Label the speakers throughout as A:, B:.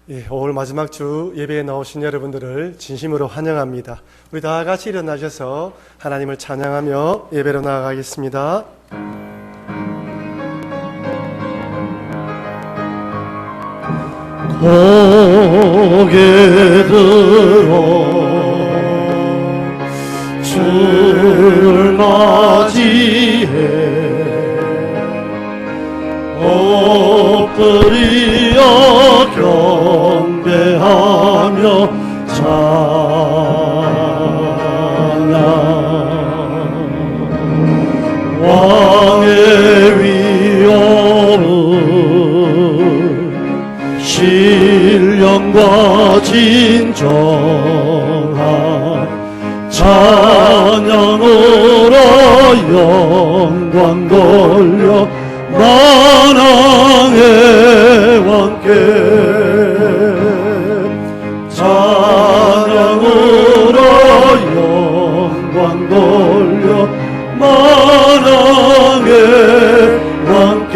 A: 5월 마지막 주 예배에 나오신 여러분들을 진심으로 환영합니다. 우리 다 같이 일어나셔서 하나님을 찬양하며 예배로 나아가겠습니다.
B: 고개 들어 주를 맞이해 엎드려 경배하며 찬양 왕의 위엄을 신령과 진정한 찬양으로 영광 돌려 만왕의 왕께 찬양으로 영광 돌려 만왕의 왕께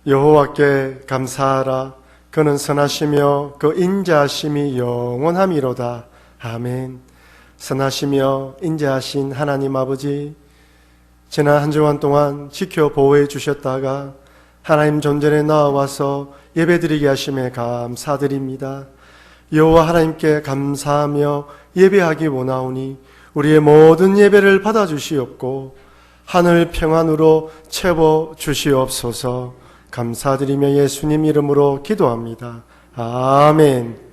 A: 여호와께 감사하라. 그는 선하시며 그 인자하심이 영원함이로다. 아멘. 선하시며 인자하신 하나님 아버지, 지난 한 주간 동안 지켜 보호해 주셨다가 하나님 존전에 나와서 예배드리게 하심에 감사드립니다. 여호와 하나님께 감사하며 예배하기 원하오니 우리의 모든 예배를 받아주시옵고 하늘 평안으로 채워 주시옵소서. 감사드리며 예수님 이름으로 기도합니다. 아멘.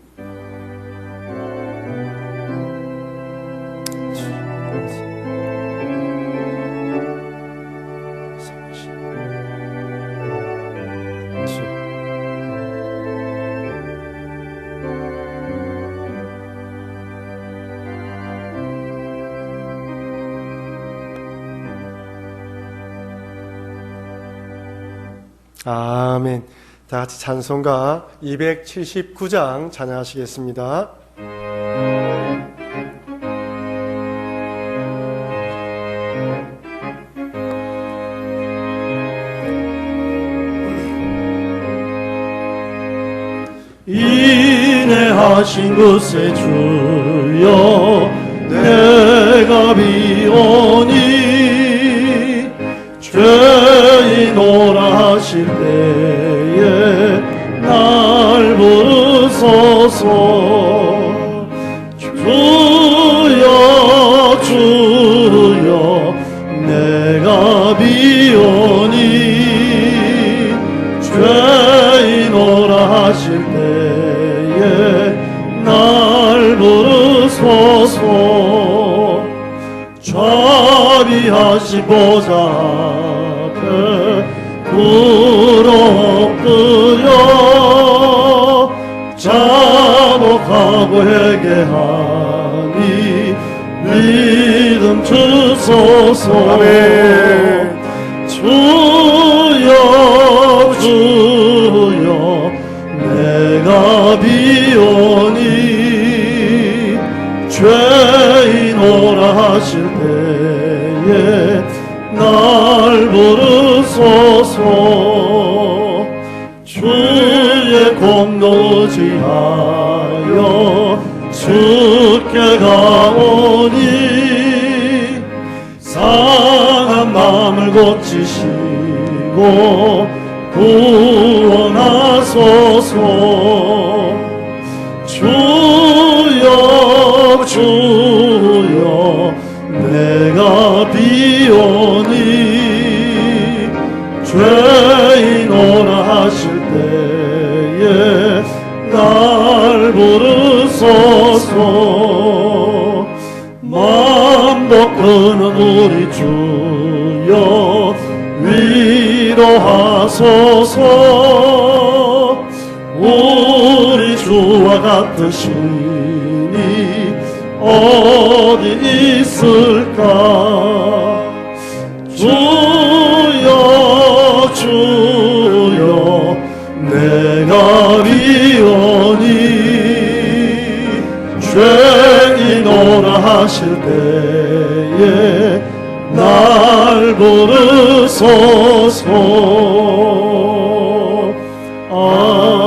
A: 아멘. 다 같이 찬송가 279장 찬양하시겠습니다.
B: 인내하신 것에 주여 내가 비오니 죄인오라 하실 때에 날 부르소서. 주여 주여 내가 비오니 죄인오라 하실 때에 날 부르소서. 자비하신 보좌 엎드려 자복하고 회개하니 믿음 주소서.
A: 아멘.
B: 주여 주여 내가 비오니 죄인오라 하실 때에 날 부르소서. 주의 공로 의지하여 주께 가오니 상한 마음을 고치시고 구원하소서. 주여 주여 내가 비오니 죄인오라 하실 때에 날 부르소서. 만복하는 우리 주여 위로하소서. 우리 주와 같으시니 어디 있을까. 주여 주여 내가 비오니 죄인오라 하실 때에 날 부르소서. 아멘.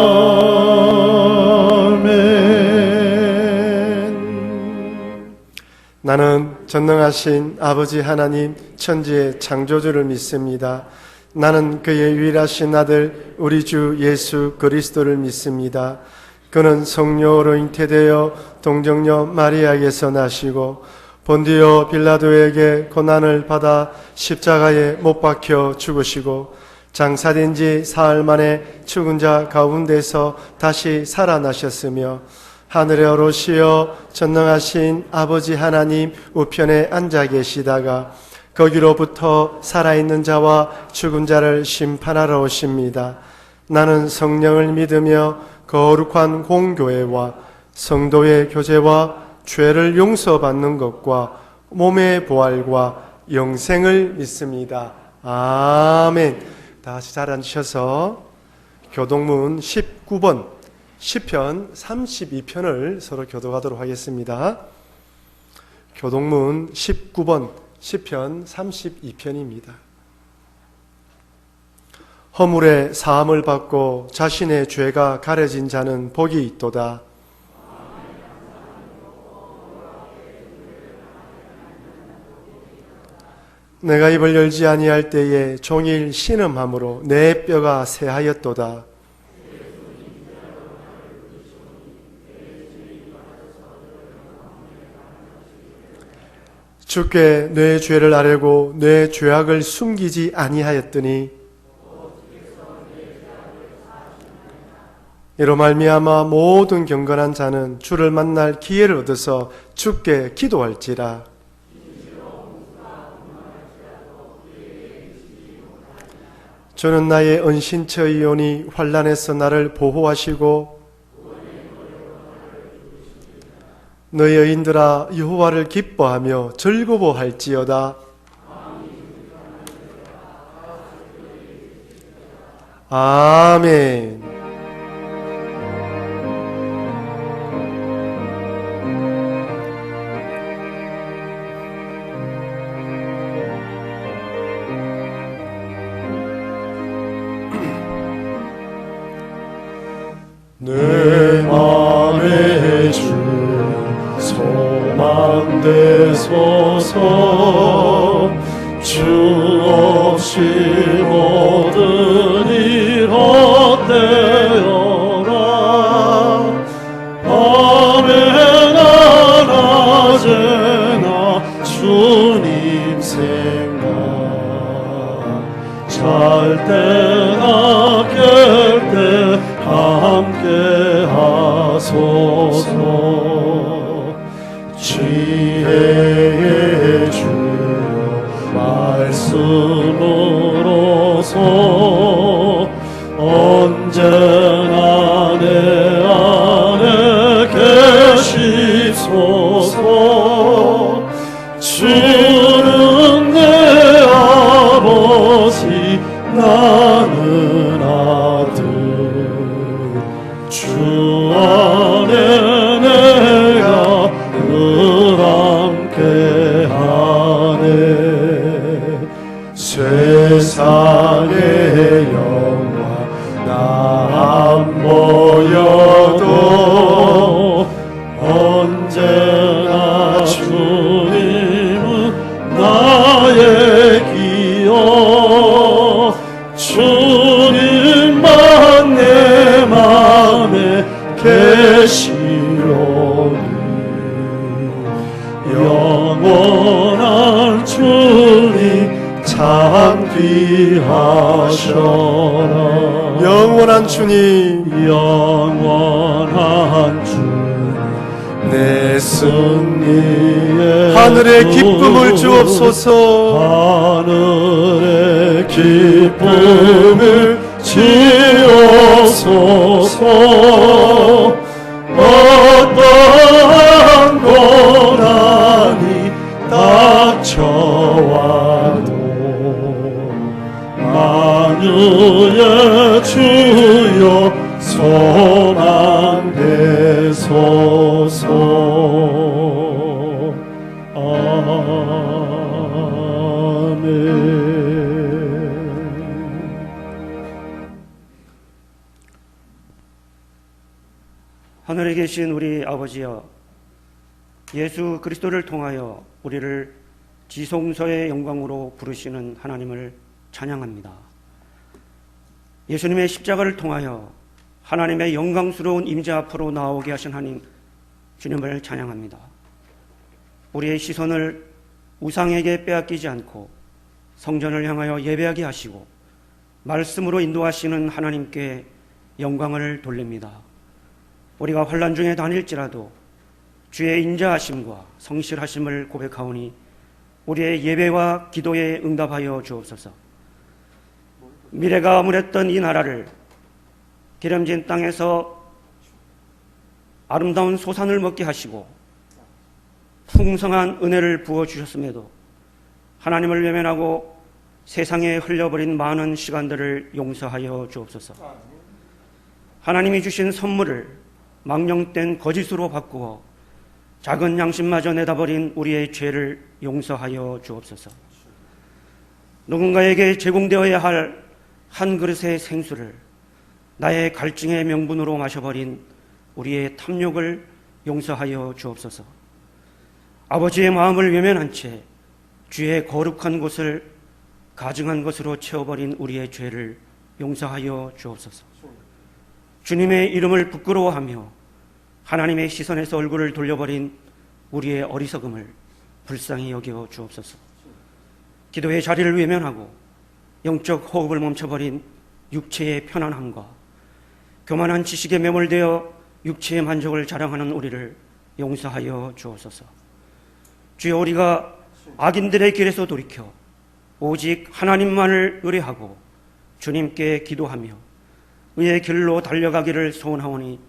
A: 나는 전능하신 아버지 하나님 천지의 창조주를 믿습니다. 나는 그의 유일하신 아들 우리 주 예수 그리스도를 믿습니다. 그는 성령으로 잉태되어 동정녀 마리아에게서 나시고 본디오 빌라도에게 고난을 받아 십자가에 못 박혀 죽으시고 장사된 지 사흘 만에 죽은 자 가운데서 다시 살아나셨으며 하늘에 오르시어 전능하신 아버지 하나님 우편에 앉아 계시다가 거기로부터 살아있는 자와 죽은 자를 심판하러 오십니다. 나는 성령을 믿으며 거룩한 공교회와 성도의 교제와 죄를 용서받는 것과 몸의 부활과 영생을 믿습니다. 아멘. 다 같이 잘 앉으셔서 교동문 19번 시편 32편을 서로 교독하도록 하겠습니다. 교동문 19번 시편 32편입니다. 허물의 사함을 받고 자신의 죄가 가려진 자는 복이 있도다. 내가 입을 열지 아니할 때에 종일 신음함으로 내 뼈가 새하였도다. 주께 내 죄를 아뢰고 내 죄악을 숨기지 아니하였더니 이로 말미암아 모든 경건한 자는 주를 만날 기회를 얻어서 주께 기도할지라. 주는 나의 은신처이오니 환난에서 나를 보호하시고 너희 여인들아 여호와를 기뻐하며 즐거워할지어다. 아멘.
B: 내 맘에 주 소망 되소서. 주 없이 모든 일 헛되어라. 밤에나 낮에나 주님 생각, 잘 때나 깰 때 함께 하소서. 지혜의 주 말씀으로서 언제나 내 안에 계시소서. 주는 내 아버지 나는 아들. 주 안에 내가 늘 함께하네. 세상의 영광 나 안 보여도 언제나 주님은 나의 기억. 주님만 내 맘에 계시오니 영원한 주님 참 귀하셔라.
A: 영원한 주님,
B: 영원한 주님 내 승리의
A: 하늘의 기쁨을 주옵소서.
B: 하늘의 기쁨을 주옵소서. 어떠한 고난이 닥쳐와도 만유의 주여 소망되소서. 아멘.
C: 하늘에 계신 우리 아버지여, 예수 그리스도를 통하여 우리를 지성소의 영광으로 부르시는 하나님을 찬양합니다. 예수님의 십자가를 통하여 하나님의 영광스러운 임재 앞으로 나오게 하신 하나님 주님을 찬양합니다. 우리의 시선을 우상에게 빼앗기지 않고 성전을 향하여 예배하게 하시고 말씀으로 인도하시는 하나님께 영광을 돌립니다. 우리가 환난 중에 다닐지라도 주의 인자하심과 성실하심을 고백하오니 우리의 예배와 기도에 응답하여 주옵소서. 미래가 어물했던 이 나라를 기름진 땅에서 아름다운 소산을 먹게 하시고 풍성한 은혜를 부어주셨음에도 하나님을 외면하고 세상에 흘려버린 많은 시간들을 용서하여 주옵소서. 하나님이 주신 선물을 망령된 거짓으로 바꾸어 작은 양심마저 내다버린 우리의 죄를 용서하여 주옵소서. 누군가에게 제공되어야 할 한 그릇의 생수를 나의 갈증의 명분으로 마셔버린 우리의 탐욕을 용서하여 주옵소서. 아버지의 마음을 외면한 채 주의 거룩한 곳을 가증한 것으로 채워버린 우리의 죄를 용서하여 주옵소서. 주님의 이름을 부끄러워하며 하나님의 시선에서 얼굴을 돌려버린 우리의 어리석음을 불쌍히 여겨 주옵소서. 기도의 자리를 외면하고 영적 호흡을 멈춰버린 육체의 편안함과 교만한 지식에 매몰되어 육체의 만족을 자랑하는 우리를 용서하여 주옵소서. 주여, 우리가 악인들의 길에서 돌이켜 오직 하나님만을 의뢰하고 주님께 기도하며 의의 길로 달려가기를 소원하오니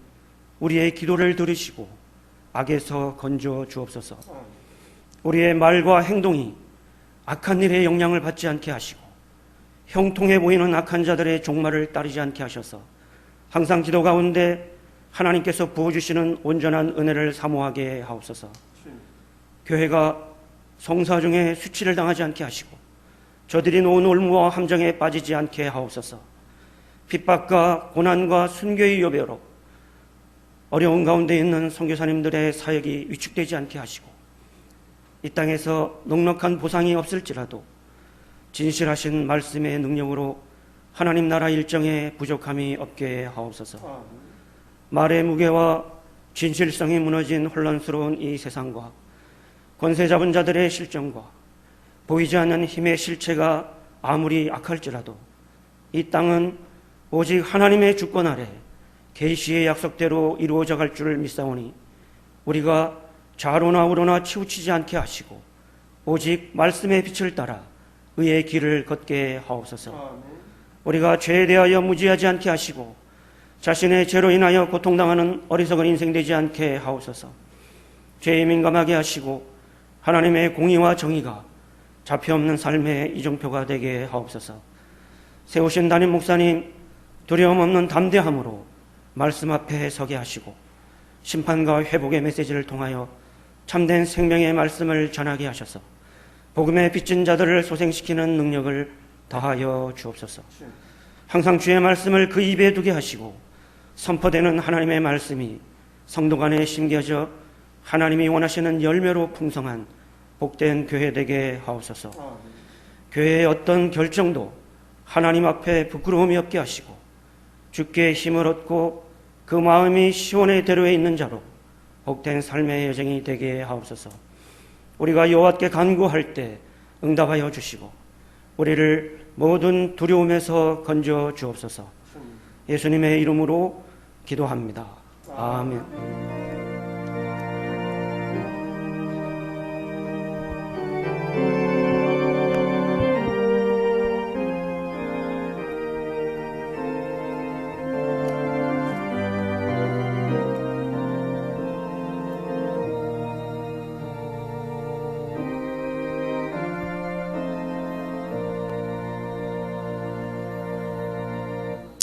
C: 우리의 기도를 들으시고 악에서 건져 주옵소서. 우리의 말과 행동이 악한 일에 영향을 받지 않게 하시고 형통해 보이는 악한 자들의 종말을 따르지 않게 하셔서 항상 기도 가운데 하나님께서 부어주시는 온전한 은혜를 사모하게 하옵소서. 교회가 성사 중에 수치를 당하지 않게 하시고 저들이 놓은 올무와 함정에 빠지지 않게 하옵소서. 핍박과 고난과 순교의 여배로 어려운 가운데 있는 선교사님들의 사역이 위축되지 않게 하시고 이 땅에서 넉넉한 보상이 없을지라도 진실하신 말씀의 능력으로 하나님 나라 일정에 부족함이 없게 하옵소서. 말의 무게와 진실성이 무너진 혼란스러운 이 세상과 권세 잡은 자들의 실정과 보이지 않는 힘의 실체가 아무리 악할지라도 이 땅은 오직 하나님의 주권 아래 계시의 약속대로 이루어져 갈 줄을 믿사오니 우리가 좌로나 우로나 치우치지 않게 하시고 오직 말씀의 빛을 따라 의의 길을 걷게 하옵소서. 우리가 죄에 대하여 무지하지 않게 하시고 자신의 죄로 인하여 고통당하는 어리석은 인생 되지 않게 하옵소서. 죄에 민감하게 하시고 하나님의 공의와 정의가 잡혀없는 삶의 이정표가 되게 하옵소서. 세우신 담임 목사님 두려움 없는 담대함으로 말씀 앞에 서게 하시고 심판과 회복의 메시지를 통하여 참된 생명의 말씀을 전하게 하셔서 복음에 빚진 자들을 소생시키는 능력을 다하여 주옵소서. 항상 주의 말씀을 그 입에 두게 하시고 선포되는 하나님의 말씀이 성도 간에 심겨져 하나님이 원하시는 열매로 풍성한 복된 교회 되게 하옵소서. 교회의 어떤 결정도 하나님 앞에 부끄러움이 없게 하시고 주께 힘을 얻고 그 마음이 시온의 대로에 있는 자로 복된 삶의 여정이 되게 하옵소서. 우리가 여호와께 간구할 때 응답하여 주시고 우리를 모든 두려움에서 건져 주옵소서. 예수님의 이름으로 기도합니다. 아멘.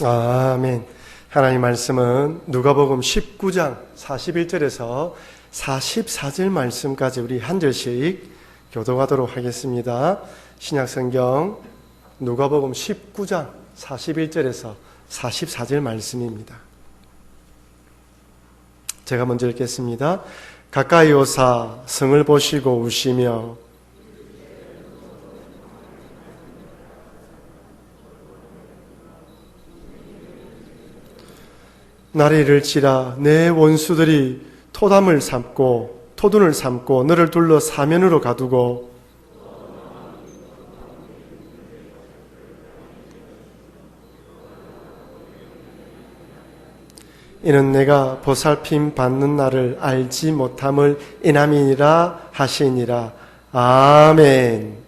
A: 아멘. 하나님 말씀은 누가복음 19장 41절에서 44절 말씀까지 우리 한 절씩 교독하도록 하겠습니다. 신약성경 누가복음 19장 41절에서 44절 말씀입니다. 제가 먼저 읽겠습니다. 가까이 오사 성을 보시고 우시며 날이 이를지라 내 원수들이 토담을 삼고 토둔을 삼고 너를 둘러 사면으로 가두고 이는 내가 보살핌 받는 날을 알지 못함을 인함이니라 하시니라. 아멘.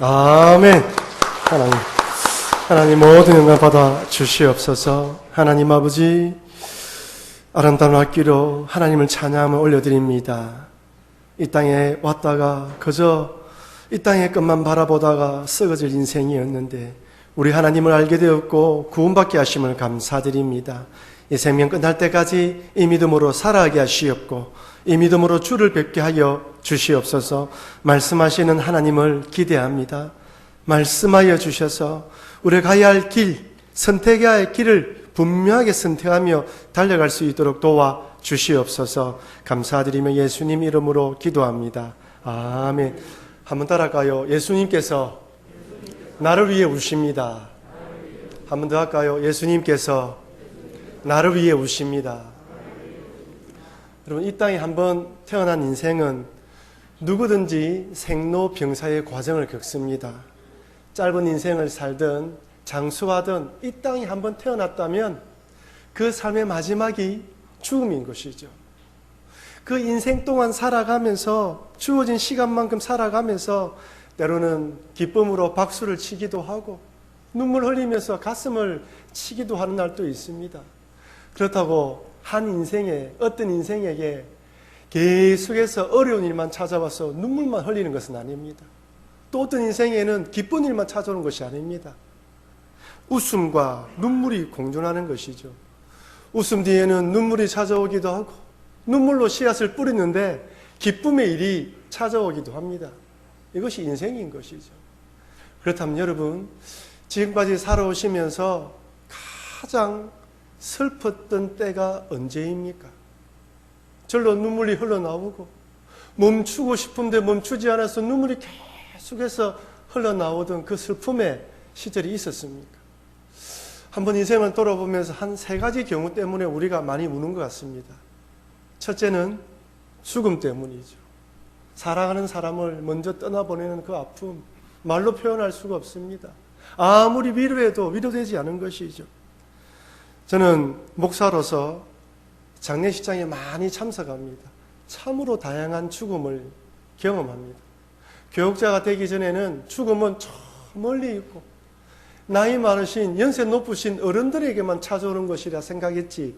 A: 아멘. 하나님 모든 영광 받아 주시옵소서. 하나님 아버지, 아름다운 학기로 하나님을 찬양함을 올려드립니다. 이 땅에 왔다가 그저 이 땅의 것만 바라보다가 썩어질 인생이었는데 우리 하나님을 알게 되었고 구원받게 하심을 감사드립니다. 이 생명 끝날 때까지 이 믿음으로 살아가게 하시옵고 이 믿음으로 주를 뵙게 하여 주시옵소서. 말씀하시는 하나님을 기대합니다. 말씀하여 주셔서 우리가 가야 할 길, 선택해야 할 길을 분명하게 선택하며 달려갈 수 있도록 도와 주시옵소서. 감사드리며 예수님 이름으로 기도합니다. 아멘. 한번 따라할까요? 예수님께서 나를 위해 우십니다. 한번 더 할까요? 예수님께서 나를 위해 우십니다. 여러분, 이 땅에 한번 태어난 인생은 누구든지 생로병사의 과정을 겪습니다. 짧은 인생을 살든 장수하든 이 땅에 한번 태어났다면 그 삶의 마지막이 죽음인 것이죠. 그 인생 동안 살아가면서 주어진 시간만큼 살아가면서 때로는 기쁨으로 박수를 치기도 하고 눈물 흘리면서 가슴을 치기도 하는 날도 있습니다. 그렇다고 한 인생에 어떤 인생에게 계속해서 어려운 일만 찾아와서 눈물만 흘리는 것은 아닙니다. 또 어떤 인생에는 기쁜 일만 찾아오는 것이 아닙니다. 웃음과 눈물이 공존하는 것이죠. 웃음 뒤에는 눈물이 찾아오기도 하고 눈물로 씨앗을 뿌리는데 기쁨의 일이 찾아오기도 합니다. 이것이 인생인 것이죠. 그렇다면 여러분, 지금까지 살아오시면서 가장 슬펐던 때가 언제입니까? 절로 눈물이 흘러나오고 멈추고 싶은데 멈추지 않아서 눈물이 계속해서 흘러나오던 그 슬픔의 시절이 있었습니까? 한번 인생을 돌아보면서 한 세 가지 경우 때문에 우리가 많이 우는 것 같습니다. 첫째는 죽음 때문이죠. 사랑하는 사람을 먼저 떠나보내는 그 아픔, 말로 표현할 수가 없습니다. 아무리 위로해도 위로되지 않은 것이죠. 저는 목사로서 장례식장에 많이 참석합니다. 참으로 다양한 죽음을 경험합니다. 교육자가 되기 전에는 죽음은 저 멀리 있고 나이 많으신 연세 높으신 어른들에게만 찾아오는 것이라 생각했지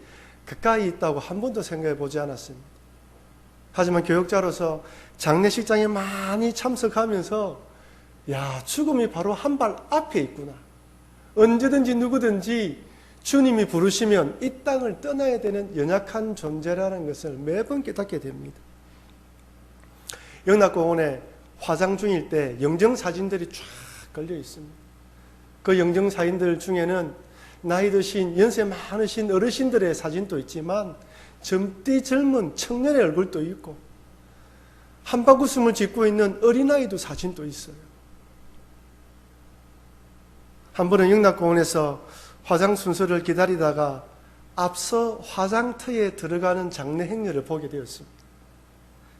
A: 가까이 있다고 한 번도 생각해 보지 않았습니다. 하지만 교육자로서 장례식장에 많이 참석하면서 죽음이 바로 한 발 앞에 있구나. 언제든지 누구든지 주님이 부르시면 이 땅을 떠나야 되는 연약한 존재라는 것을 매번 깨닫게 됩니다. 영락공원에 화장 중일 때 영정사진들이 쫙 걸려 있습니다. 그 영정사진들 중에는 나이 드신 연세 많으신 어르신들의 사진도 있지만 젊디 젊은 청년의 얼굴도 있고 한바구음을 짓고 있는 어린아이도 사진도 있어요. 한 번은 영락공원에서 화장 순서를 기다리다가 앞서 화장터에 들어가는 장례 행렬을 보게 되었습니다.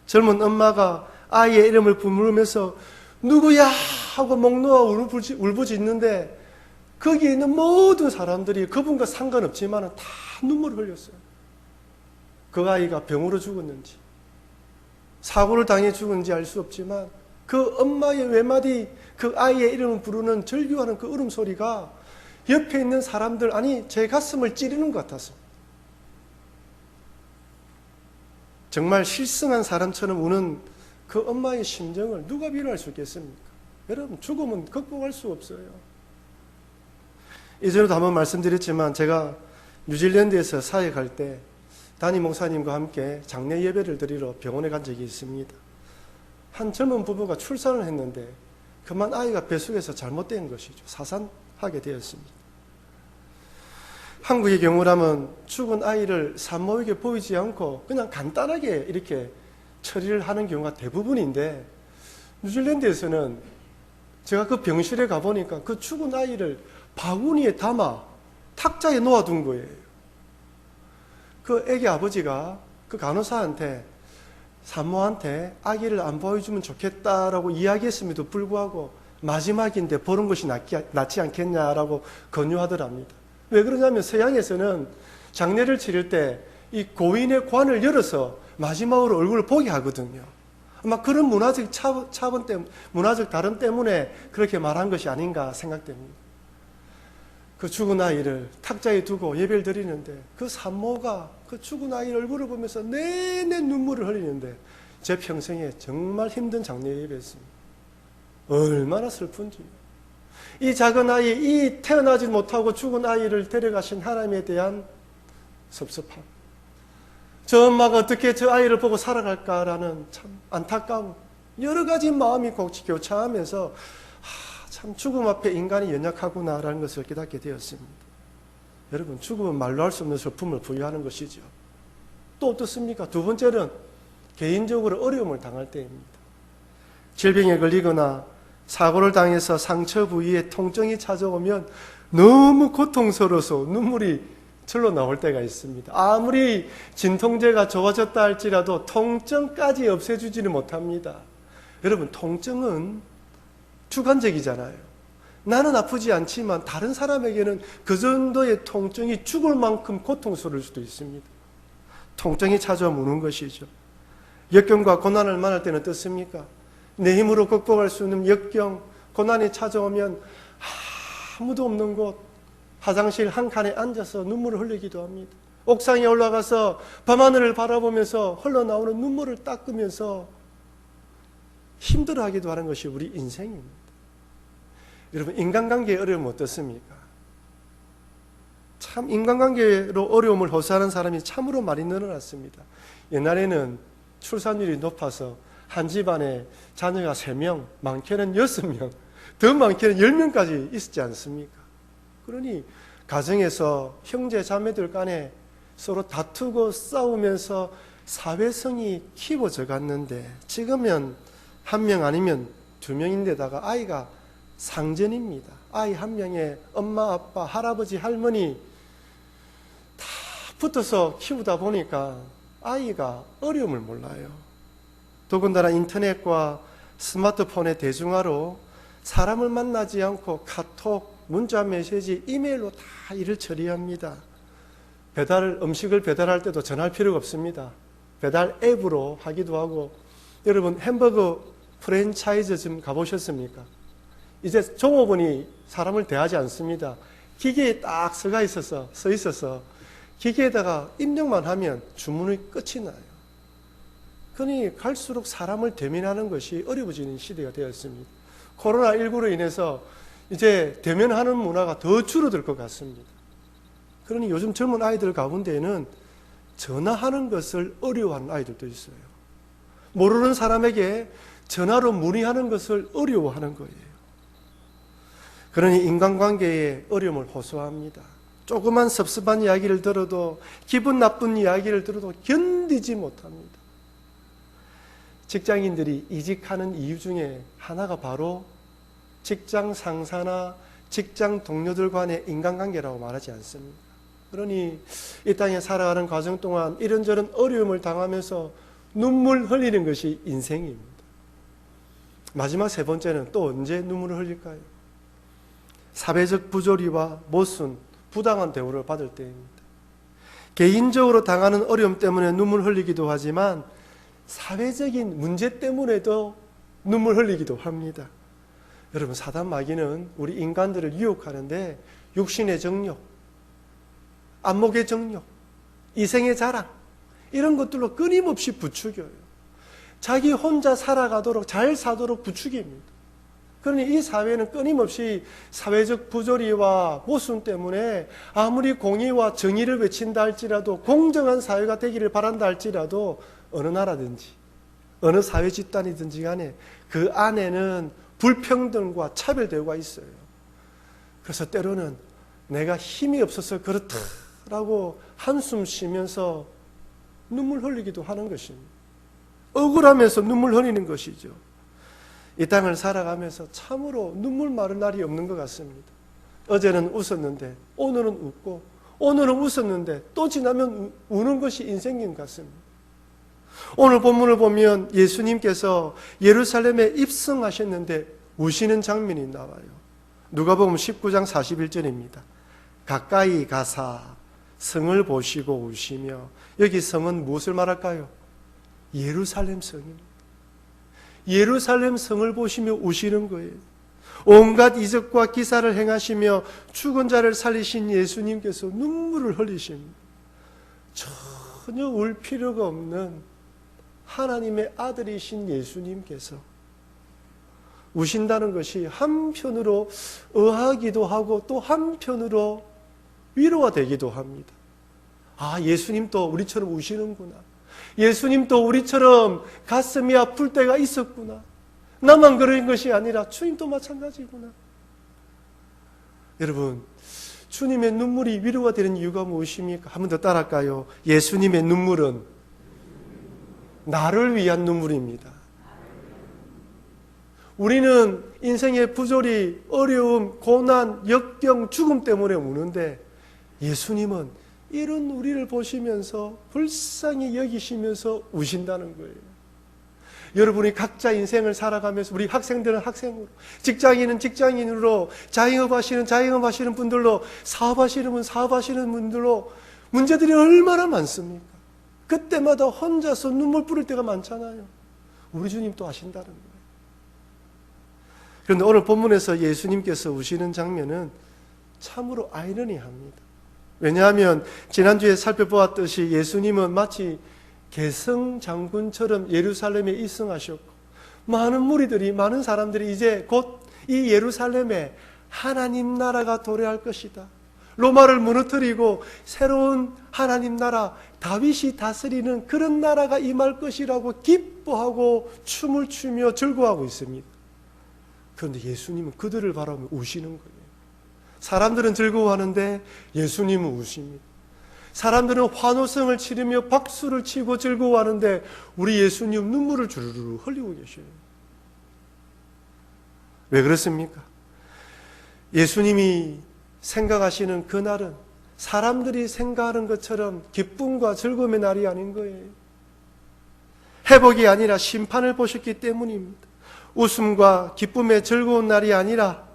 A: 젊은 엄마가 아이의 이름을 부르면서 누구야 하고 목 놓아 울부짖는데 거기에 있는 모든 사람들이 그분과 상관없지만 다 눈물을 흘렸어요. 그 아이가 병으로 죽었는지 사고를 당해 죽은지 알 수 없지만 그 엄마의 외마디 그 아이의 이름을 부르는 절규하는 그 울음소리가 옆에 있는 사람들, 아니 제 가슴을 찌르는 것 같았습니다. 정말 실성한 사람처럼 우는 그 엄마의 심정을 누가 비교할 수 있겠습니까? 여러분, 죽음은 극복할 수 없어요. 이전에도 한번 말씀드렸지만 제가 뉴질랜드에서 사역할 때 담임 목사님과 함께 장례 예배를 드리러 병원에 간 적이 있습니다. 한 젊은 부부가 출산을 했는데 그만 아이가 뱃속에서 잘못된 것이죠. 사산하게 되었습니다. 한국의 경우라면 죽은 아이를 산모에게 보이지 않고 그냥 간단하게 이렇게 처리를 하는 경우가 대부분인데 뉴질랜드에서는 제가 그 병실에 가보니까 그 죽은 아이를 바구니에 담아 탁자에 놓아둔 거예요. 그 애기 아버지가 그 간호사한테 산모한테 아기를 안 보여주면 좋겠다라고 이야기했음에도 불구하고 마지막인데 보는 것이 낫지 않겠냐라고 권유하더랍니다. 왜 그러냐면 서양에서는 장례를 치를 때 이 고인의 관을 열어서 마지막으로 얼굴을 보게 하거든요. 아마 그런 문화적 차원 때문에, 문화적 다름 때문에 그렇게 말한 것이 아닌가 생각됩니다. 그 죽은 아이를 탁자에 두고 예배를 드리는데 그 산모가 그 죽은 아이 얼굴을 보면서 내내 눈물을 흘리는데 제 평생에 정말 힘든 장례 예배였습니다. 얼마나 슬픈지. 이 작은 아이, 이 태어나지 못하고 죽은 아이를 데려가신 하나님에 대한 섭섭함. 저 엄마가 어떻게 저 아이를 보고 살아갈까라는 참 안타까움. 여러 가지 마음이 교차하면서 참 죽음 앞에 인간이 연약하구나라는 것을 깨닫게 되었습니다. 여러분, 죽음은 말로 할 수 없는 슬픔을 부여하는 것이죠. 또 어떻습니까? 두 번째는 개인적으로 어려움을 당할 때입니다. 질병에 걸리거나 사고를 당해서 상처 부위에 통증이 찾아오면 너무 고통스러워서 눈물이 절로 나올 때가 있습니다. 아무리 진통제가 좋아졌다 할지라도 통증까지 없애주지는 못합니다. 여러분, 통증은 주관적이잖아요. 나는 아프지 않지만 다른 사람에게는 그 정도의 통증이 죽을 만큼 고통스러울 수도 있습니다. 통증이 찾아오면 우는 것이죠. 역경과 고난을 만날 때는 어떻습니까? 내 힘으로 극복할 수 있는 역경, 고난이 찾아오면 아무도 없는 곳, 화장실 한 칸에 앉아서 눈물을 흘리기도 합니다. 옥상에 올라가서 밤하늘을 바라보면서 흘러나오는 눈물을 닦으면서 힘들어하기도 하는 것이 우리 인생입니다. 여러분, 인간관계의 어려움은 어떻습니까? 참 인간관계로 어려움을 호소하는 사람이 참으로 많이 늘어났습니다. 옛날에는 출산율이 높아서 한 집안에 자녀가 3명, 많게는 6명, 더 많게는 10명까지 있었지 않습니까? 그러니 가정에서 형제 자매들 간에 서로 다투고 싸우면서 사회성이 키워져 갔는데 지금은 1명 아니면 2명인데다가 아이가 상전입니다. 아이 1명에 엄마, 아빠, 할아버지, 할머니 다 붙어서 키우다 보니까 아이가 어려움을 몰라요. 더군다나 인터넷과 스마트폰의 대중화로 사람을 만나지 않고 카톡, 문자 메시지, 이메일로 다 일을 처리합니다. 음식을 배달할 때도 전화할 필요가 없습니다. 배달 앱으로 하기도 하고. 여러분, 햄버거 프랜차이즈 좀 가보셨습니까? 이제 종업원이 사람을 대하지 않습니다. 기계에 딱 서 있어서 기계에다가 입력만 하면 주문이 끝이 나요. 그러니 갈수록 사람을 대면하는 것이 어려워지는 시대가 되었습니다. 코로나19로 인해서 이제 대면하는 문화가 더 줄어들 것 같습니다. 그러니 요즘 젊은 아이들 가운데에는 전화하는 것을 어려워하는 아이들도 있어요. 모르는 사람에게 전화로 문의하는 것을 어려워하는 거예요. 그러니 인간관계에 어려움을 호소합니다. 조그만 섭섭한 이야기를 들어도, 기분 나쁜 이야기를 들어도 견디지 못합니다. 직장인들이 이직하는 이유 중에 하나가 바로 직장 상사나 직장 동료들 간의 인간관계라고 말하지 않습니까? 그러니 이 땅에 살아가는 과정 동안 이런저런 어려움을 당하면서 눈물 흘리는 것이 인생입니다. 마지막 3번째는 또 언제 눈물을 흘릴까요? 사회적 부조리와 모순, 부당한 대우를 받을 때입니다. 개인적으로 당하는 어려움 때문에 눈물 흘리기도 하지만 사회적인 문제 때문에도 눈물 흘리기도 합니다. 여러분, 사단 마귀는 우리 인간들을 유혹하는데 육신의 정욕, 안목의 정욕, 이생의 자랑, 이런 것들로 끊임없이 부추겨요. 자기 혼자 살아가도록, 잘 사도록 부추깁니다. 그러니 이 사회는 끊임없이 사회적 부조리와 모순 때문에 아무리 공의와 정의를 외친다 할지라도, 공정한 사회가 되기를 바란다 할지라도 어느 나라든지 어느 사회 집단이든지 간에 그 안에는 불평등과 차별 대우가 있어요. 그래서 때로는 내가 힘이 없어서 그렇다라고 한숨 쉬면서 눈물 흘리기도 하는 것입니다. 억울하면서 눈물 흘리는 것이죠. 이 땅을 살아가면서 참으로 눈물 마를 날이 없는 것 같습니다. 어제는 웃었는데 오늘은 웃고, 오늘은 웃었는데 또 지나면 우는 것이 인생인 것 같습니다. 오늘 본문을 보면 예수님께서 예루살렘에 입성하셨는데 우시는 장면이 나와요. 누가복음 19장 41절입니다. 가까이 가사 성을 보시고 우시며, 여기 성은 무엇을 말할까요? 예루살렘 성입니다. 예루살렘 성을 보시며 우시는 거예요. 온갖 이적과 기사를 행하시며 죽은 자를 살리신 예수님께서 눈물을 흘리십니다. 전혀 울 필요가 없는 하나님의 아들이신 예수님께서 우신다는 것이 한편으로 의아하기도 하고 또 한편으로 위로가 되기도 합니다. 아, 예수님도 우리처럼 우시는구나. 예수님도 우리처럼 가슴이 아플 때가 있었구나. 나만 그런 것이 아니라 주님도 마찬가지구나. 여러분, 주님의 눈물이 위로가 되는 이유가 무엇입니까? 한 번 더 따라할까요? 예수님의 눈물은 나를 위한 눈물입니다. 우리는 인생의 부조리, 어려움, 고난, 역경, 죽음 때문에 우는데 예수님은 이런 우리를 보시면서 불쌍히 여기시면서 우신다는 거예요. 여러분이 각자 인생을 살아가면서 우리 학생들은 학생으로, 직장인은 직장인으로, 자영업하시는 분들로, 사업하시는 분들로 문제들이 얼마나 많습니까? 그때마다 혼자서 눈물 뿌릴 때가 많잖아요. 우리 주님도 아신다는 거예요. 그런데 오늘 본문에서 예수님께서 우시는 장면은 참으로 아이러니합니다. 왜냐하면 지난주에 살펴보았듯이 예수님은 마치 개성 장군처럼 예루살렘에 입성하셨고 많은 무리들이, 많은 사람들이 이제 곧 이 예루살렘에 하나님 나라가 도래할 것이다. 로마를 무너뜨리고 새로운 하나님 나라, 다윗이 다스리는 그런 나라가 임할 것이라고 기뻐하고 춤을 추며 즐거워하고 있습니다. 그런데 예수님은 그들을 바라보며 우시는 거예요. 사람들은 즐거워하는데 예수님은 우십니다. 사람들은 환호성을 치르며 박수를 치고 즐거워하는데 우리 예수님 눈물을 주르르 흘리고 계셔요. 왜 그렇습니까? 예수님이 생각하시는 그날은 사람들이 생각하는 것처럼 기쁨과 즐거움의 날이 아닌 거예요. 회복이 아니라 심판을 보셨기 때문입니다. 웃음과 기쁨의 즐거운 날이 아니라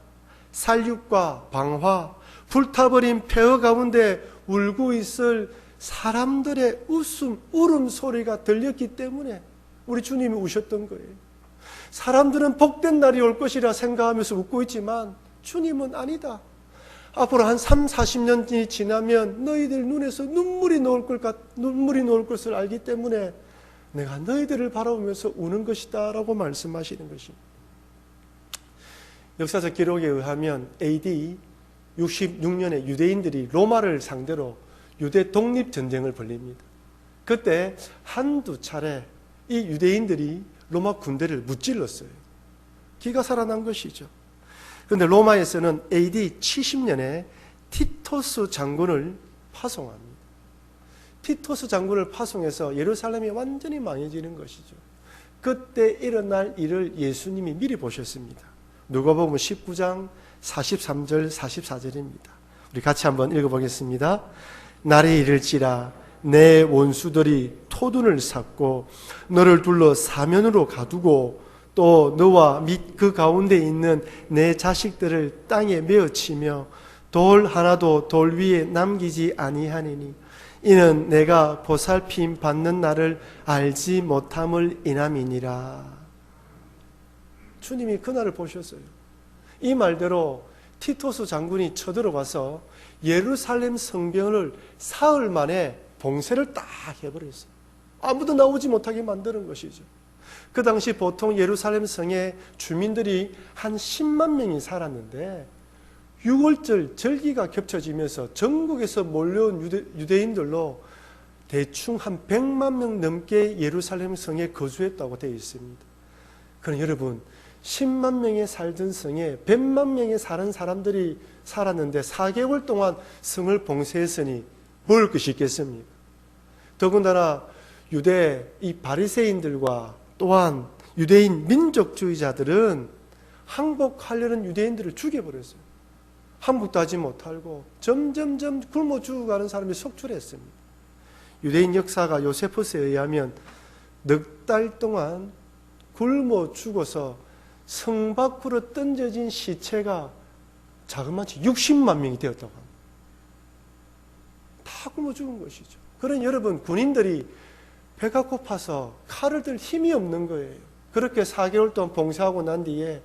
A: 살육과 방화, 불타버린 폐허 가운데 울고 있을 사람들의 울음소리가 들렸기 때문에 우리 주님이 우셨던 거예요. 사람들은 복된 날이 올 것이라 생각하면서 웃고 있지만 주님은 아니다. 앞으로 한 30-40년이 지나면 너희들 눈에서 눈물이 나올 것을 알기 때문에 내가 너희들을 바라보면서 우는 것이다 라고 말씀하시는 것입니다. 역사적 기록에 의하면 AD 66년에 유대인들이 로마를 상대로 유대 독립전쟁을 벌립니다. 그때 한두 차례 이 유대인들이 로마 군대를 무찔렀어요. 기가 살아난 것이죠. 그런데 로마에서는 AD 70년에 티토스 장군을 파송합니다. 티토스 장군을 파송해서 예루살렘이 완전히 망해지는 것이죠. 그때 일어날 일을 예수님이 미리 보셨습니다. 누가복음 19장 43절 44절입니다. 우리 같이 한번 읽어보겠습니다. 날이 이를지라 내 원수들이 토둔을 쌓고 너를 둘러 사면으로 가두고 또 너와 및 그 가운데 있는 내 자식들을 땅에 메어치며 돌 하나도 돌 위에 남기지 아니하니니 이는 내가 보살핌 받는 날을 알지 못함을 인함이니라. 주님이 그날을 보셨어요. 이 말대로 티토스 장군이 쳐들어와서 예루살렘 성벽을 사흘 만에 봉쇄를 딱 해버렸어요. 아무도 나오지 못하게 만드는 것이죠. 그 당시 보통 예루살렘 성에 주민들이 한 10만 명이 살았는데 6월절 절기가 겹쳐지면서 전국에서 몰려온 유대인들로 대충 한 100만 명 넘게 예루살렘 성에 거주했다고 되어 있습니다. 그럼 여러분 10만 명이 살던 성에 100만 명이 사는 사람들이 살았는데 4개월 동안 성을 봉쇄했으니 먹을 것이 있겠습니까? 더군다나 유대 이 바리새인들과 또한 유대인 민족주의자들은 항복하려는 유대인들을 죽여버렸어요. 항복도 하지 못하고 점점점 굶어 죽어가는 사람이 속출했습니다. 유대인 역사가 요세푸스에 의하면 넉 달 동안 굶어 죽어서 성 밖으로 던져진 시체가 자그마치 60만 명이 되었다고 합니다. 다 굶어 죽은 것이죠. 그런 여러분 군인들이 배가 고파서 칼을 들 힘이 없는 거예요. 그렇게 4개월 동안 봉사하고 난 뒤에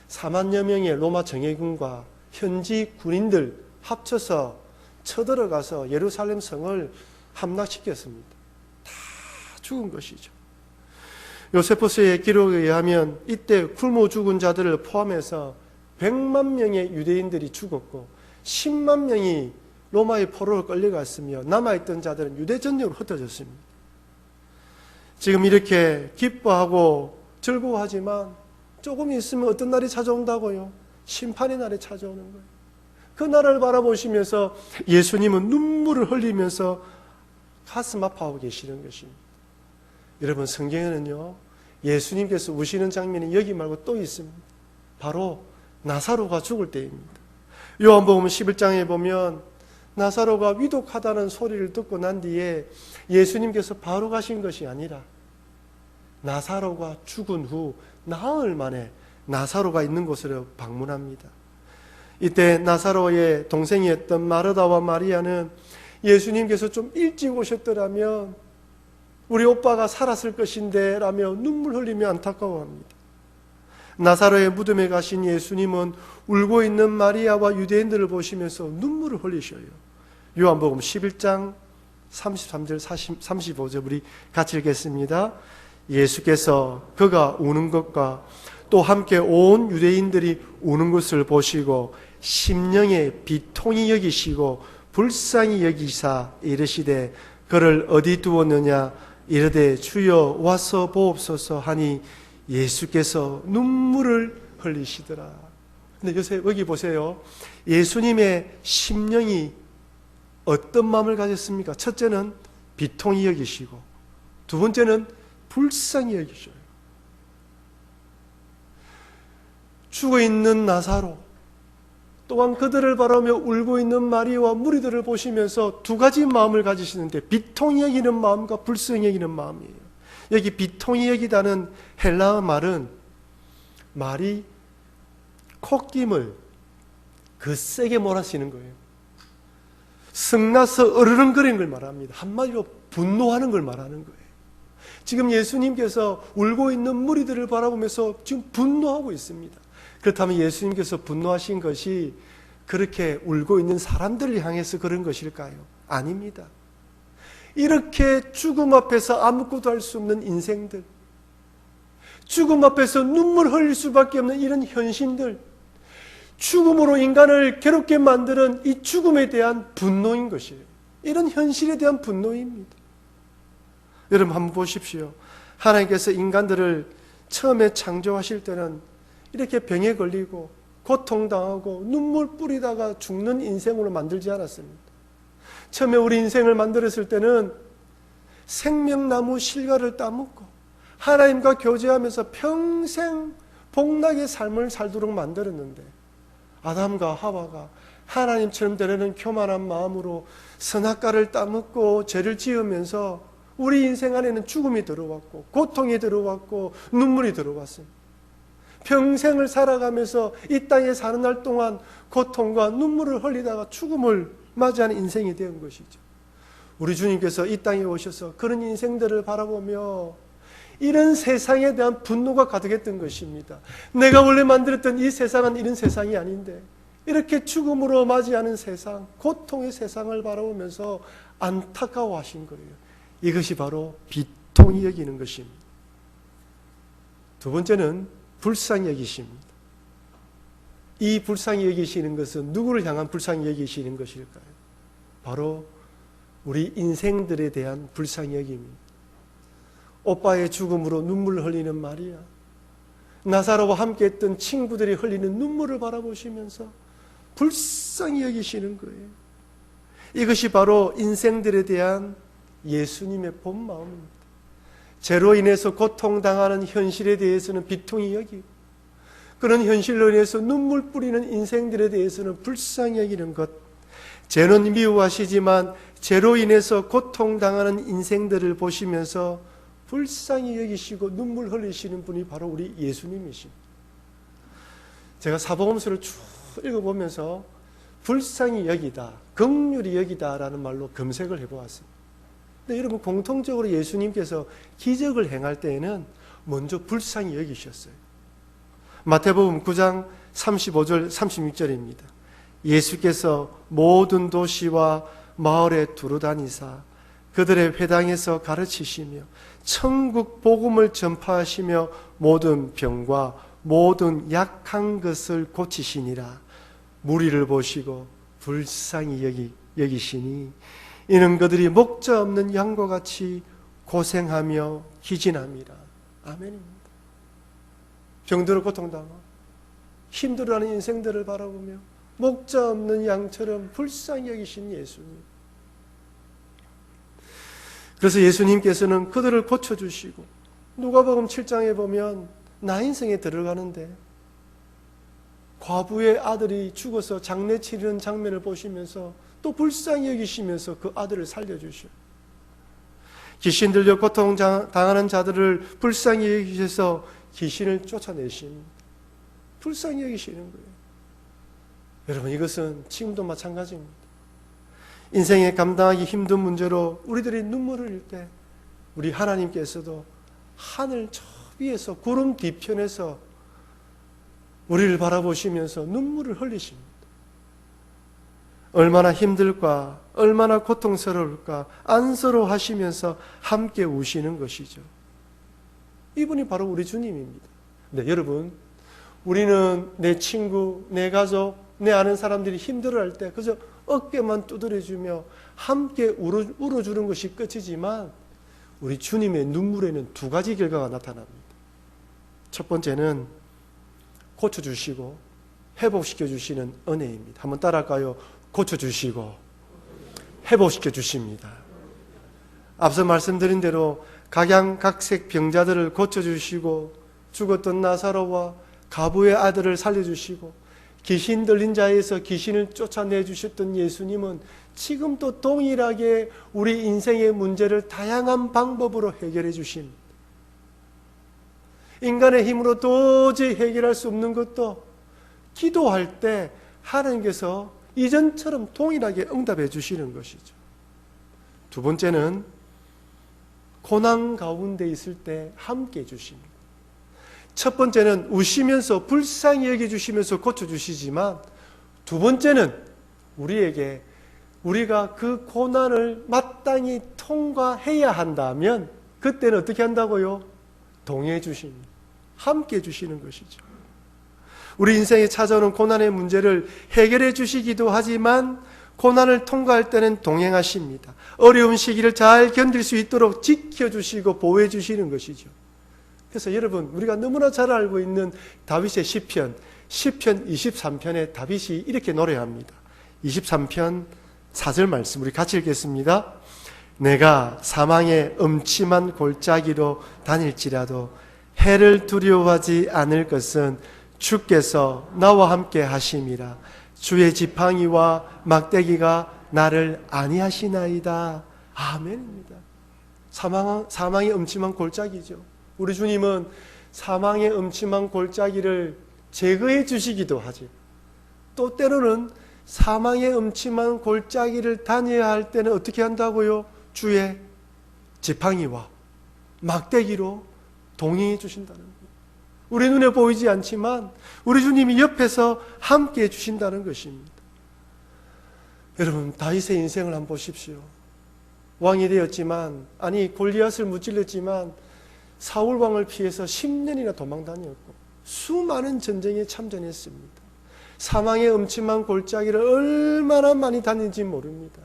A: 4만여 명의 로마 정예군과 현지 군인들 합쳐서 쳐들어가서 예루살렘 성을 함락시켰습니다. 다 죽은 것이죠. 요세포스의 기록에 의하면 이때 굶어 죽은 자들을 포함해서 100만 명의 유대인들이 죽었고 10만 명이 로마의 포로로 끌려갔으며 남아있던 자들은 유대 전역으로 흩어졌습니다. 지금 이렇게 기뻐하고 즐거워하지만 조금 있으면 어떤 날이 찾아온다고요? 심판의 날이 찾아오는 거예요. 그 날을 바라보시면서 예수님은 눈물을 흘리면서 가슴 아파하고 계시는 것입니다. 여러분, 성경에는요, 예수님께서 우시는 장면이 여기 말고 또 있습니다. 바로 나사로가 죽을 때입니다. 요한복음 11장에 보면 나사로가 위독하다는 소리를 듣고 난 뒤에 예수님께서 바로 가신 것이 아니라 나사로가 죽은 후 나흘 만에 나사로가 있는 곳으로 방문합니다. 이때 나사로의 동생이었던 마르다와 마리아는 예수님께서 좀 일찍 오셨더라면 우리 오빠가 살았을 것인데 라며 눈물 흘리며 안타까워합니다. 나사로의 무덤에 가신 예수님은 울고 있는 마리아와 유대인들을 보시면서 눈물을 흘리셔요. 요한복음 11장 33절 35절 우리 같이 읽겠습니다. 예수께서 그가 우는 것과 또 함께 온 유대인들이 우는 것을 보시고 심령에 비통히 여기시고 불쌍히 여기사 이르시되 그를 어디 두었느냐 이르되 주여 와서 보옵소서 하니 예수께서 눈물을 흘리시더라. 근데 요새 여기 보세요. 예수님의 심령이 어떤 마음을 가졌습니까? 첫째는 비통히 여기시고 두 번째는 불쌍히 여기셔요. 죽어있는 나사로 또한 그들을 바라며 울고 있는 마리아와 무리들을 보시면서 두 가지 마음을 가지시는데 비통히 여기는 마음과 불쌍히 여기는 마음이에요. 여기 비통히 여기다는 헬라어 말은 말이 콧김을 세게 몰아치는 거예요. 승나서 으르렁거리는 걸 말합니다. 한마디로 분노하는 걸 말하는 거예요. 지금 예수님께서 울고 있는 무리들을 바라보면서 지금 분노하고 있습니다. 그렇다면 예수님께서 분노하신 것이 그렇게 울고 있는 사람들을 향해서 그런 것일까요? 아닙니다. 이렇게 죽음 앞에서 아무것도 할 수 없는 인생들, 죽음 앞에서 눈물 흘릴 수밖에 없는 이런 현신들, 죽음으로 인간을 괴롭게 만드는 이 죽음에 대한 분노인 것이에요. 이런 현실에 대한 분노입니다. 여러분 한번 보십시오. 하나님께서 인간들을 처음에 창조하실 때는 이렇게 병에 걸리고 고통당하고 눈물 뿌리다가 죽는 인생으로 만들지 않았습니다. 처음에 우리 인생을 만들었을 때는 생명나무 실과를 따먹고 하나님과 교제하면서 평생 복락의 삶을 살도록 만들었는데 아담과 하와가 하나님처럼 되려는 교만한 마음으로 선악과를 따먹고 죄를 지으면서 우리 인생 안에는 죽음이 들어왔고 고통이 들어왔고 눈물이 들어왔습니다. 평생을 살아가면서 이 땅에 사는 날 동안 고통과 눈물을 흘리다가 죽음을 맞이하는 인생이 된 것이죠. 우리 주님께서 이 땅에 오셔서 그런 인생들을 바라보며 이런 세상에 대한 분노가 가득했던 것입니다. 내가 원래 만들었던 이 세상은 이런 세상이 아닌데 이렇게 죽음으로 맞이하는 세상, 고통의 세상을 바라보면서 안타까워하신 거예요. 이것이 바로 비통히 여기는 것입니다. 두 번째는 불쌍히 여기십니다. 이 불쌍히 여기시는 것은 누구를 향한 불쌍히 여기시는 것일까요? 바로 우리 인생들에 대한 불쌍히 여김입니다. 오빠의 죽음으로 눈물을 흘리는 마리아, 나사로와 함께 했던 친구들이 흘리는 눈물을 바라보시면서 불쌍히 여기시는 거예요. 이것이 바로 인생들에 대한 예수님의 본 마음입니다. 죄로 인해서 고통당하는 현실에 대해서는 비통히 여기고 그런 현실로 인해서 눈물 뿌리는 인생들에 대해서는 불쌍히 여기는 것, 죄는 미워하시지만 죄로 인해서 고통당하는 인생들을 보시면서 불쌍히 여기시고 눈물 흘리시는 분이 바로 우리 예수님이십니다. 제가 사복음서를 쭉 읽어보면서 불쌍히 여기다, 긍휼히 여기다라는 말로 검색을 해보았습니다. 근데 여러분 공통적으로 예수님께서 기적을 행할 때에는 먼저 불쌍히 여기셨어요. 마태복음 9장 35절 36절입니다. 예수께서 모든 도시와 마을에 두루다니사 그들의 회당에서 가르치시며 천국 복음을 전파하시며 모든 병과 모든 약한 것을 고치시니라. 무리를 보시고 불쌍히 여기시니 이는 그들이 목자 없는 양과 같이 고생하며 기진함이라. 아멘입니다. 병들어 고통당하고 힘들어하는 인생들을 바라보며 목자 없는 양처럼 불쌍히 여기신 예수님. 그래서 예수님께서는 그들을 고쳐주시고, 누가복음 7장에 보면 나 인생에 들어가는데 과부의 아들이 죽어서 장례 치르는 장면을 보시면서 또 불쌍히 여기시면서 그 아들을 살려주셔. 귀신 들려 고통당하는 자들을 불쌍히 여기셔서 귀신을 쫓아내십니다. 불쌍히 여기시는 거예요. 여러분, 이것은 지금도 마찬가지입니다. 인생에 감당하기 힘든 문제로 우리들이 눈물을 흘릴 때 우리 하나님께서도 하늘 저 위에서 구름 뒤편에서 우리를 바라보시면서 눈물을 흘리십니다. 얼마나 힘들까, 얼마나 고통스러울까 안쓰러워하시면서 함께 우시는 것이죠. 이분이 바로 우리 주님입니다. 네, 여러분, 우리는 내 친구, 내 가족, 내 아는 사람들이 힘들어할 때 그저 어깨만 두드려주며 함께 울어주는 것이 끝이지만 우리 주님의 눈물에는 두 가지 결과가 나타납니다. 첫 번째는 고쳐주시고 회복시켜주시는 은혜입니다. 한번 따라할까요? 고쳐주시고 회복시켜주십니다. 앞서 말씀드린 대로 각양각색 병자들을 고쳐주시고 죽었던 나사로와 가부의 아들을 살려주시고 귀신 들린 자에서 귀신을 쫓아내주셨던 예수님은 지금도 동일하게 우리 인생의 문제를 다양한 방법으로 해결해 주십니다. 인간의 힘으로 도저히 해결할 수 없는 것도 기도할 때 하나님께서 이전처럼 동일하게 응답해 주시는 것이죠. 두 번째는 고난 가운데 있을 때 함께 해 주십니다. 첫 번째는 우시면서 불쌍히 여겨주시면서 고쳐주시지만 두 번째는 우리에게 우리가 그 고난을 마땅히 통과해야 한다면 그때는 어떻게 한다고요? 동의해 주십니다. 함께 해 주시는 것이죠. 우리 인생에 찾아오는 고난의 문제를 해결해 주시기도 하지만 고난을 통과할 때는 동행하십니다. 어려운 시기를 잘 견딜 수 있도록 지켜주시고 보호해 주시는 것이죠. 그래서 여러분, 우리가 너무나 잘 알고 있는 다윗의 시편 23편에 다윗이 이렇게 노래합니다. 23편 4절 말씀 우리 같이 읽겠습니다. 내가 사망의 음침한 골짜기로 다닐지라도 해를 두려워하지 않을 것은 주께서 나와 함께 하심이라. 주의 지팡이와 막대기가 나를 안위하시나이다. 아멘입니다. 사망의 음침한 골짜기죠. 우리 주님은 사망의 음침한 골짜기를 제거해 주시기도 하지. 또 때로는 사망의 음침한 골짜기를 다녀야 할 때는 어떻게 한다고요? 주의 지팡이와 막대기로 동행해 주신다는 거예요. 우리 눈에 보이지 않지만 우리 주님이 옆에서 함께 해 주신다는 것입니다. 여러분, 다윗의 인생을 한번 보십시오. 왕이 되었지만, 골리앗을 무찔렀지만 사울 왕을 피해서 10년이나 도망 다녔고 수많은 전쟁에 참전했습니다. 사망의 음침한 골짜기를 얼마나 많이 다닌지 모릅니다.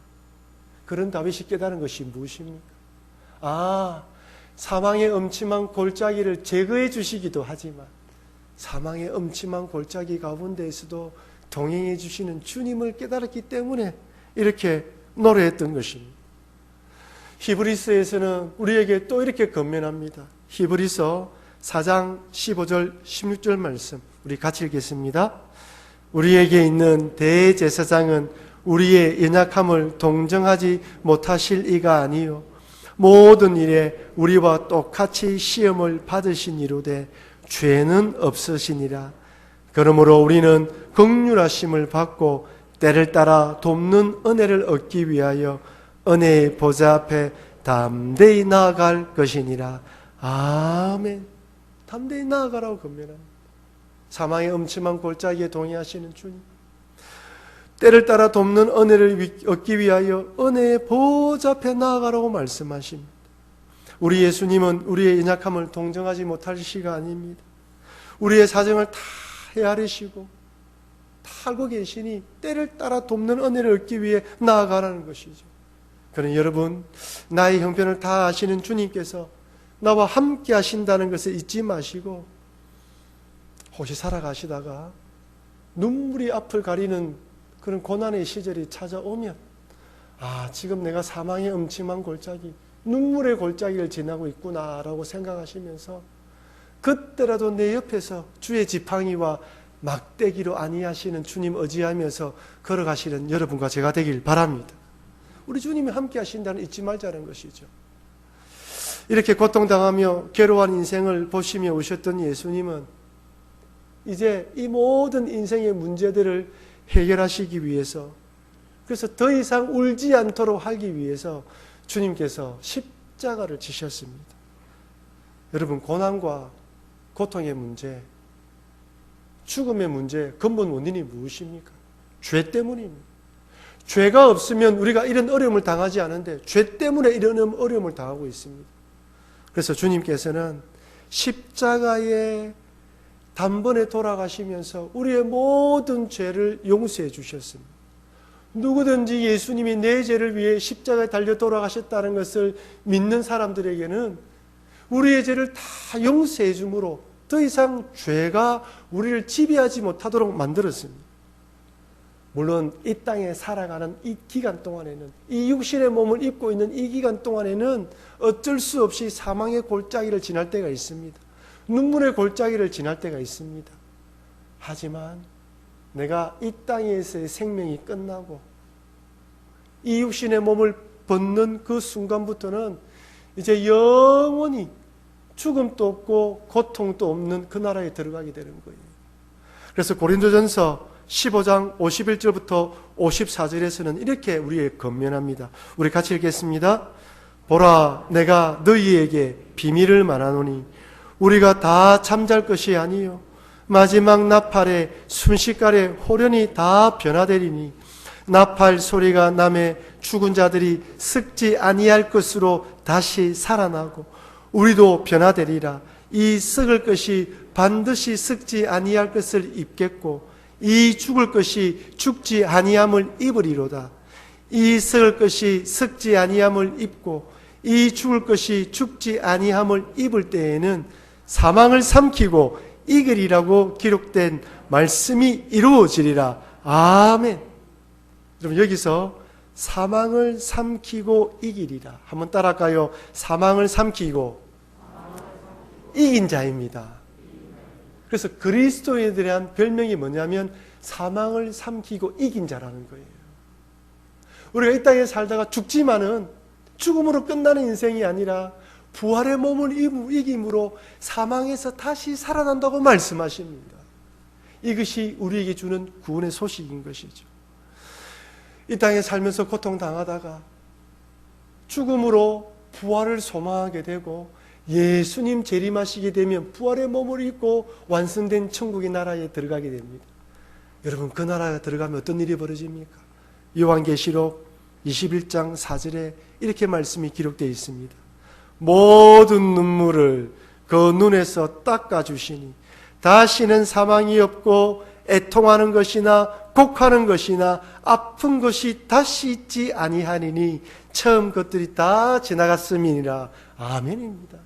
A: 그런 다윗이 깨달은 것이 무엇입니까? 사망의 음침한 골짜기를 제거해 주시기도 하지만 사망의 음침한 골짜기 가운데에서도 동행해 주시는 주님을 깨달았기 때문에 이렇게 노래했던 것입니다. 히브리서에서는 우리에게 또 이렇게 권면합니다. 히브리서 4장 15절 16절 말씀 우리 같이 읽겠습니다. 우리에게 있는 대제사장은 우리의 연약함을 동정하지 못하실 이가 아니요 모든 일에 우리와 똑같이 시험을 받으신 이로되 죄는 없으시니라. 그러므로 우리는 긍휼하심을 받고 때를 따라 돕는 은혜를 얻기 위하여 은혜의 보좌 앞에 담대히 나아갈 것이니라. 아멘. 담대히 나아가라고 건면합니다. 사망의 음침한 골짜기에 동의하시는 주님, 때를 따라 돕는 은혜를 얻기 위하여 은혜의 보좌 앞에 나아가라고 말씀하십니다. 우리 예수님은 우리의 연약함을 동정하지 못할 시가 아닙니다. 우리의 사정을 다 헤아리시고 다 알고 계시니 때를 따라 돕는 은혜를 얻기 위해 나아가라는 것이죠. 그러나 여러분, 나의 형편을 다 아시는 주님께서 나와 함께 하신다는 것을 잊지 마시고, 혹시 살아가시다가 눈물이 앞을 가리는 그런 고난의 시절이 찾아오면, 지금 내가 사망의 음침한 골짜기, 눈물의 골짜기를 지나고 있구나라고 생각하시면서 그때라도 내 옆에서 주의 지팡이와 막대기로 안위하시는 주님 의지하면서 걸어가시는 여러분과 제가 되길 바랍니다. 우리 주님이 함께 하신다는 잊지 말자는 것이죠. 이렇게 고통당하며 괴로워한 인생을 보시며 오셨던 예수님은 이제 이 모든 인생의 문제들을 해결하시기 위해서, 그래서 더 이상 울지 않도록 하기 위해서 주님께서 십자가를 지셨습니다. 여러분, 고난과 고통의 문제, 죽음의 문제 근본 원인이 무엇입니까? 죄 때문입니다. 죄가 없으면 우리가 이런 어려움을 당하지 않은데 죄 때문에 이런 어려움을 당하고 있습니다. 그래서 주님께서는 십자가에 단번에 돌아가시면서 우리의 모든 죄를 용서해 주셨습니다. 누구든지 예수님이 내 죄를 위해 십자가에 달려 돌아가셨다는 것을 믿는 사람들에게는 우리의 죄를 다 용서해 주므로 더 이상 죄가 우리를 지배하지 못하도록 만들었습니다. 물론 이 땅에 살아가는 이 기간 동안에는, 이 육신의 몸을 입고 있는 이 기간 동안에는 어쩔 수 없이 사망의 골짜기를 지날 때가 있습니다. 눈물의 골짜기를 지날 때가 있습니다. 하지만 내가 이 땅에서의 생명이 끝나고 이 육신의 몸을 벗는 그 순간부터는 이제 영원히 죽음도 없고 고통도 없는 그 나라에 들어가게 되는 거예요. 그래서 고린도전서 15장 51절부터 54절에서는 이렇게 우리에게 권면합니다. 우리 같이 읽겠습니다. 보라, 내가 너희에게 비밀을 말하노니 우리가 다 잠잘 것이 아니요 마지막 나팔에 순식간에 호련히 다 변화되리니 나팔 소리가 나매 죽은 자들이 썩지 아니할 것으로 다시 살아나고 우리도 변화되리라. 이 썩을 것이 반드시 썩지 아니할 것을 입겠고 이 죽을 것이 죽지 아니함을 입으리로다. 이 썩을 것이 썩지 아니함을 입고 이 죽을 것이 죽지 아니함을 입을 때에는 사망을 삼키고 이기리라고 기록된 말씀이 이루어지리라. 아멘. 여러분, 여기서 사망을 삼키고 이기리라. 한번 따라할까요? 사망을 삼키고 이긴 자입니다. 그래서 그리스도에 대한 별명이 뭐냐면 사망을 삼키고 이긴 자라는 거예요. 우리가 이 땅에 살다가 죽지만은 죽음으로 끝나는 인생이 아니라 부활의 몸을 이김으로 사망에서 다시 살아난다고 말씀하십니다. 이것이 우리에게 주는 구원의 소식인 것이죠. 이 땅에 살면서 고통당하다가 죽음으로 부활을 소망하게 되고 예수님 재림하시게 되면 부활의 몸을 입고 완성된 천국의 나라에 들어가게 됩니다. 여러분, 그 나라에 들어가면 어떤 일이 벌어집니까? 요한계시록 21장 4절에 이렇게 말씀이 기록되어 있습니다. 모든 눈물을 그 눈에서 닦아주시니 다시는 사망이 없고 애통하는 것이나 곡하는 것이나 아픈 것이 다시 있지 아니하니니 처음 것들이 다 지나갔음이니라. 아멘입니다.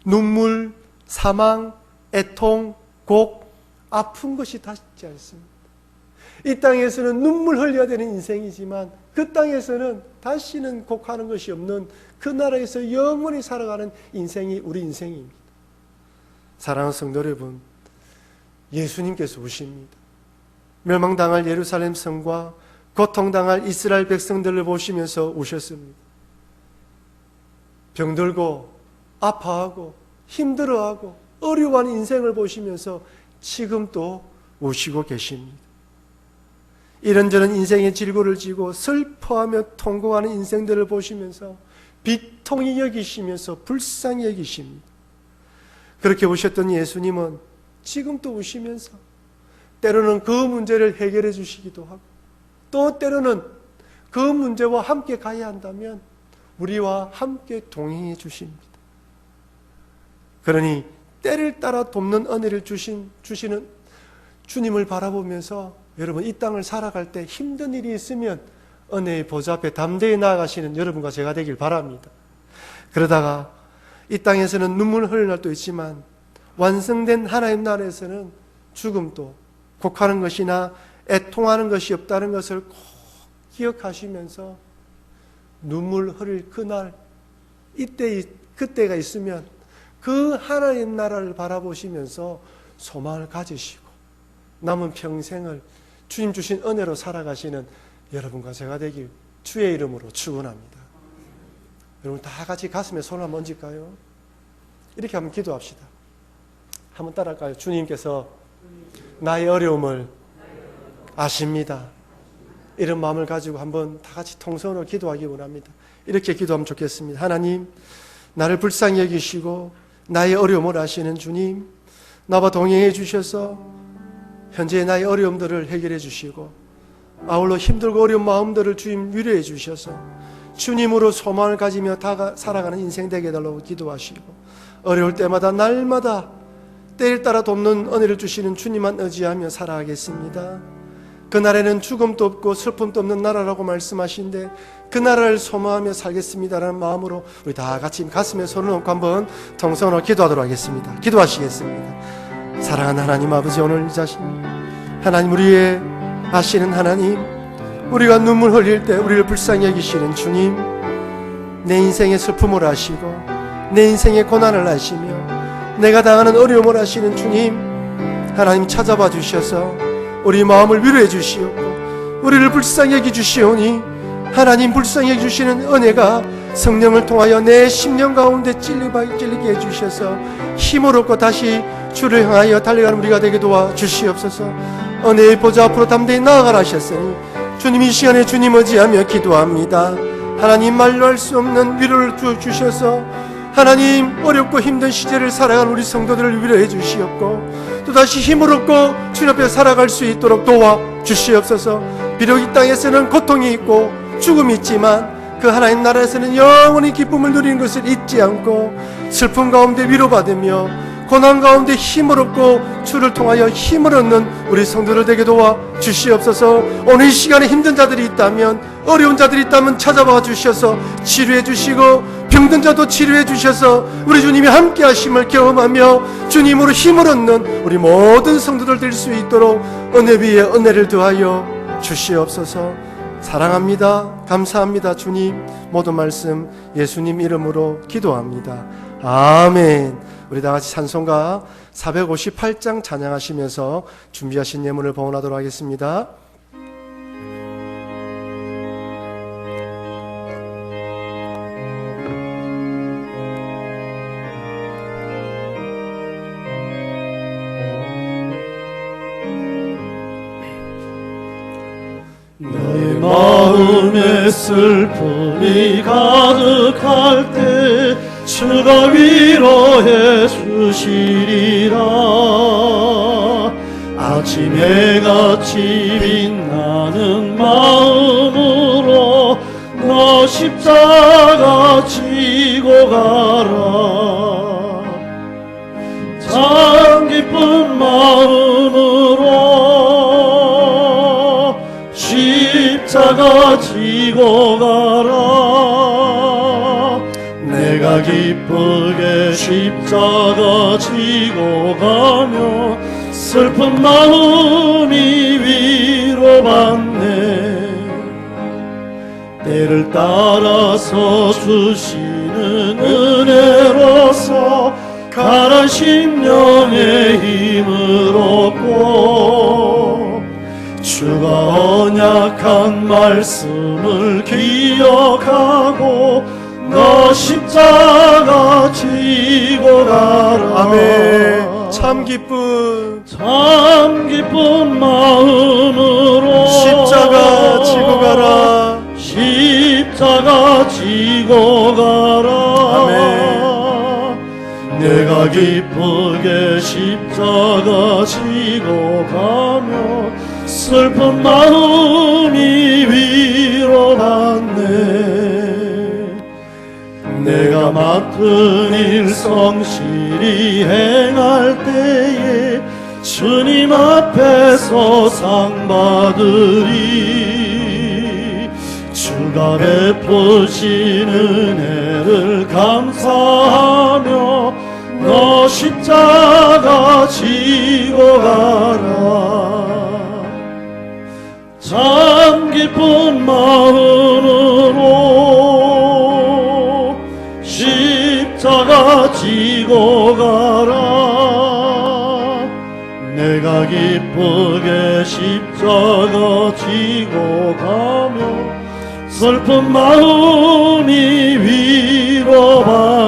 A: 눈물, 사망, 애통, 곡, 아픈 것이 다시 있지 않습니다. 이 땅에서는 눈물 흘려야 되는 인생이지만 그 땅에서는 다시는 곡하는 것이 없는 그 나라에서 영원히 살아가는 인생이 우리 인생입니다. 사랑하는 성도 여러분, 예수님께서 오십니다. 멸망당할 예루살렘 성과 고통당할 이스라엘 백성들을 보시면서 오셨습니다. 병들고 아파하고 힘들어하고 어려워하는 인생을 보시면서 지금 또 오시고 계십니다. 이런저런 인생의 질고를 지고 슬퍼하며 통곡하는 인생들을 보시면서 비통히 여기시면서 불쌍히 여기십니다. 그렇게 우셨던 예수님은 지금도 우시면서 때로는 그 문제를 해결해 주시기도 하고 또 때로는 그 문제와 함께 가야 한다면 우리와 함께 동행해 주십니다. 그러니 때를 따라 돕는 은혜를 주시는 주님을 바라보면서 여러분 이 땅을 살아갈 때 힘든 일이 있으면 은혜의 보좌 앞에 담대히 나아가시는 여러분과 제가 되길 바랍니다. 그러다가 이 땅에서는 눈물 흘릴 날도 있지만 완성된 하나님 나라에서는 죽음도 곡하는 것이나 애통하는 것이 없다는 것을 꼭 기억하시면서 눈물 흘릴 그날 그때가 있으면 그 하나님 나라를 바라보시면서 소망을 가지시고 남은 평생을 주님 주신 은혜로 살아가시는 여러분과 제가 되길 주의 이름으로 축원합니다. 여러분 다 같이 가슴에 손을 한번 얹을까요? 이렇게 한번 기도합시다. 한번 따라할까요? 주님께서 나의 어려움을 아십니다. 이런 마음을 가지고 한번 다 같이 통성으로 기도하기 원합니다. 이렇게 기도하면 좋겠습니다. 하나님, 나를 불쌍히 여기시고 나의 어려움을 아시는 주님, 나와 동행해 주셔서 현재 나의 어려움들을 해결해 주시고 아울러 힘들고 어려운 마음들을 주님 위로해 주셔서 주님으로 소망을 가지며 살아가는 인생 되게 해달라고 기도하시고 어려울 때마다 날마다 때를 따라 돕는 은혜를 주시는 주님만 의지하며 살아가겠습니다. 그날에는 죽음도 없고 슬픔도 없는 나라라고 말씀하신데 그 나라를 소망하며 살겠습니다라는 마음으로 우리 다 같이 가슴에 손을 얹고 한번 통성으로 기도하도록 하겠습니다. 기도하시겠습니다. 사랑하는 하나님 아버지, 오늘 이 자신 하나님, 우리의 아시는 하나님, 우리가 눈물 흘릴 때 우리를 불쌍히 여기시는 주님, 내 인생의 슬픔을 아시고 내 인생의 고난을 아시며 내가 당하는 어려움을 아시는 주님, 하나님 찾아봐 주셔서 우리 마음을 위로해 주시옵고 우리를 불쌍히 여기 주시오니 하나님 불쌍히 여기 주시는 은혜가 성령을 통하여 내 심령 가운데 찔리게 해주셔서 힘을 얻고 다시 주를 향하여 달려가는 우리가 되게 도와주시옵소서. 은혜의 보좌 앞으로 담대히 나아가라 하셨으니 주님 이 시간에 주님 의지하며 기도합니다. 하나님 말로 할 수 없는 위로를 주셔서 하나님 어렵고 힘든 시절을 살아가는 우리 성도들을 위로해 주시옵고 또다시 힘을 얻고 주님 앞에 살아갈 수 있도록 도와주시옵소서. 비록 이 땅에서는 고통이 있고 죽음이 있지만 그 하나님 나라에서는 영원히 기쁨을 누리는 것을 잊지 않고 슬픔 가운데 위로받으며 고난 가운데 힘을 얻고 주를 통하여 힘을 얻는 우리 성도들 되게 도와주시옵소서. 오늘 이 시간에 힘든 자들이 있다면, 어려운 자들이 있다면 찾아봐 주셔서 치료해 주시고 병든 자도 치료해 주셔서 우리 주님이 함께 하심을 경험하며 주님으로 힘을 얻는 우리 모든 성도들 될 수 있도록 은혜 위에 은혜를 더하여 주시옵소서. 사랑합니다. 감사합니다. 주님, 모든 말씀 예수님 이름으로 기도합니다. 아멘. 우리 다 같이 찬송가 458장 찬양하시면서 준비하신 예물을 봉헌하도록 하겠습니다.
B: 내 마음에 슬픔이 가득할 때 주가 위로해 주시리라. 아침 해같이 빛나는 마음으로 너 십자가 지고 가라. 참 기쁜 마음으로 십자가 지고 가라. 내가 기쁘게 십자가 지고 가며 슬픈 마음이 위로받네. 때를 따라서 주시는 은혜로서 가난 심령의 힘을 얻고 주가 언약한 말씀을 기억하고 너 십자가 지고 가라.
A: 아멘. 참 기쁜
B: 마음으로
A: 십자가 지고 가라.
B: 십자가 지고 가라.
A: 아멘.
B: 내가 기쁘게 십자가 지고 가며 슬픈 마음이 위로받네. 내가 맡은 일 성실히 행할 때에 주님 앞에서 상 받으리. 주가 베푸신 은혜를 감사하며 너 십자가 지고 가라. 참 기쁜 마음으로 십자가 지고 가라. 내가 기쁘게 십자가 지고 가며 슬픈 마음이 위로받네.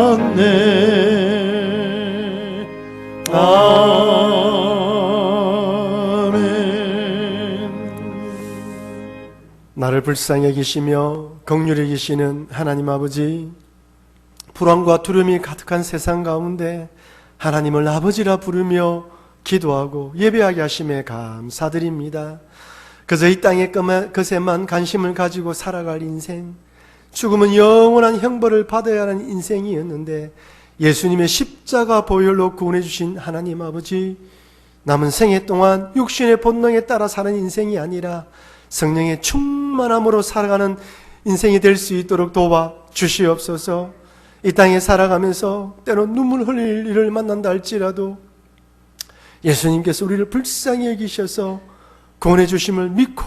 B: 아멘.
A: 나를 불쌍히 여기시며 긍휼히 여기시는 하나님 아버지, 불안과 두려움이 가득한 세상 가운데 하나님을 아버지라 부르며 기도하고 예배하게 하심에 감사드립니다. 그저 이 땅의 것에만 관심을 가지고 살아갈 인생, 죽음은 영원한 형벌을 받아야 하는 인생이었는데 예수님의 십자가 보혈로 구원해 주신 하나님 아버지, 남은 생애 동안 육신의 본능에 따라 사는 인생이 아니라 성령의 충만함으로 살아가는 인생이 될 수 있도록 도와 주시옵소서. 이 땅에 살아가면서 때론 눈물 흘릴 일을 만난다 할지라도 예수님께서 우리를 불쌍히 여기셔서 구원해 주심을 믿고,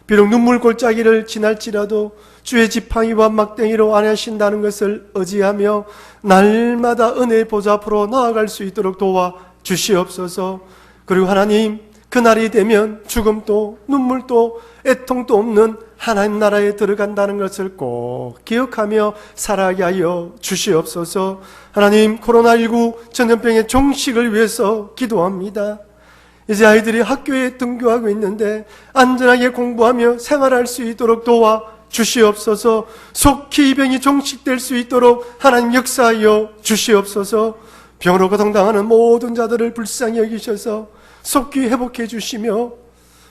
A: 비록 눈물 골짜기를 지날지라도 주의 지팡이와 막대기로 안하신다는 것을 의지하며 날마다 은혜의 보좌 앞으로 나아갈 수 있도록 도와 주시옵소서. 그리고 하나님, 그날이 되면 죽음도 눈물도 애통도 없는 하나님 나라에 들어간다는 것을 꼭 기억하며 살아가게 하여 주시옵소서. 하나님, 코로나19 전염병의 종식을 위해서 기도합니다. 이제 아이들이 학교에 등교하고 있는데 안전하게 공부하며 생활할 수 있도록 도와 주시옵소서. 속히 이 병이 종식될 수 있도록 하나님 역사하여 주시옵소서. 병으로 고통당하는 모든 자들을 불쌍히 여기셔서 속히 회복해 주시며,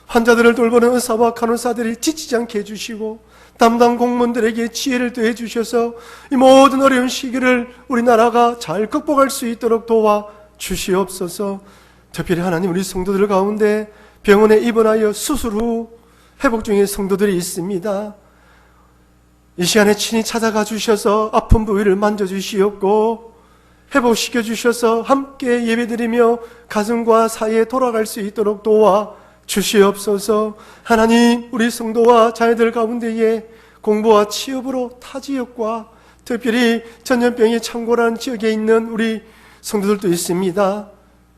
A: 환자들을 돌보는 의사와 간호사들이 지치지 않게 해주시고 담당 공무원들에게 지혜를 더해 주셔서 이 모든 어려운 시기를 우리나라가 잘 극복할 수 있도록 도와 주시옵소서. 특별히 하나님, 우리 성도들 가운데 병원에 입원하여 수술 후 회복 중인 성도들이 있습니다. 이 시간에 친히 찾아가 주셔서 아픈 부위를 만져주시옵고 회복시켜 주셔서 함께 예배드리며 가정과 사이에 돌아갈 수 있도록 도와 주시옵소서. 하나님, 우리 성도와 자녀들 가운데에 공부와 취업으로 타 지역과 특별히 전염병이 창궐한 지역에 있는 우리 성도들도 있습니다.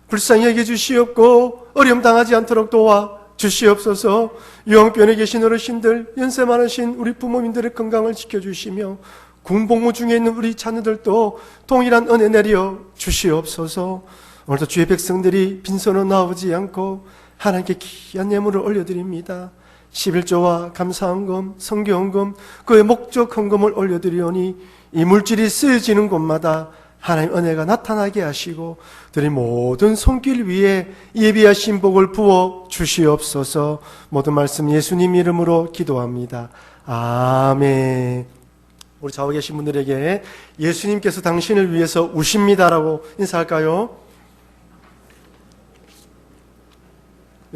A: 불쌍히 여겨 주시옵고 어려움 당하지 않도록 도와 주시옵소서. 요양병원에 계신 어르신들, 연세 많으신 우리 부모님들의 건강을 지켜주시며 군복무 중에 있는 우리 자녀들도 동일한 은혜 내려 주시옵소서. 오늘도 주의 백성들이 빈손으로 나오지 않고 하나님께 귀한 예물을 올려드립니다. 11조와 감사헌금, 성교헌금, 그의 목적 헌금을 올려드리오니 이 물질이 쓰여지는 곳마다 하나님 은혜가 나타나게 하시고 들이 모든 손길 위에 예비하신 복을 부어 주시옵소서. 모든 말씀 예수님 이름으로 기도합니다. 아멘. 우리 좌우에 계신 분들에게 예수님께서 당신을 위해서 우십니다라고 인사할까요?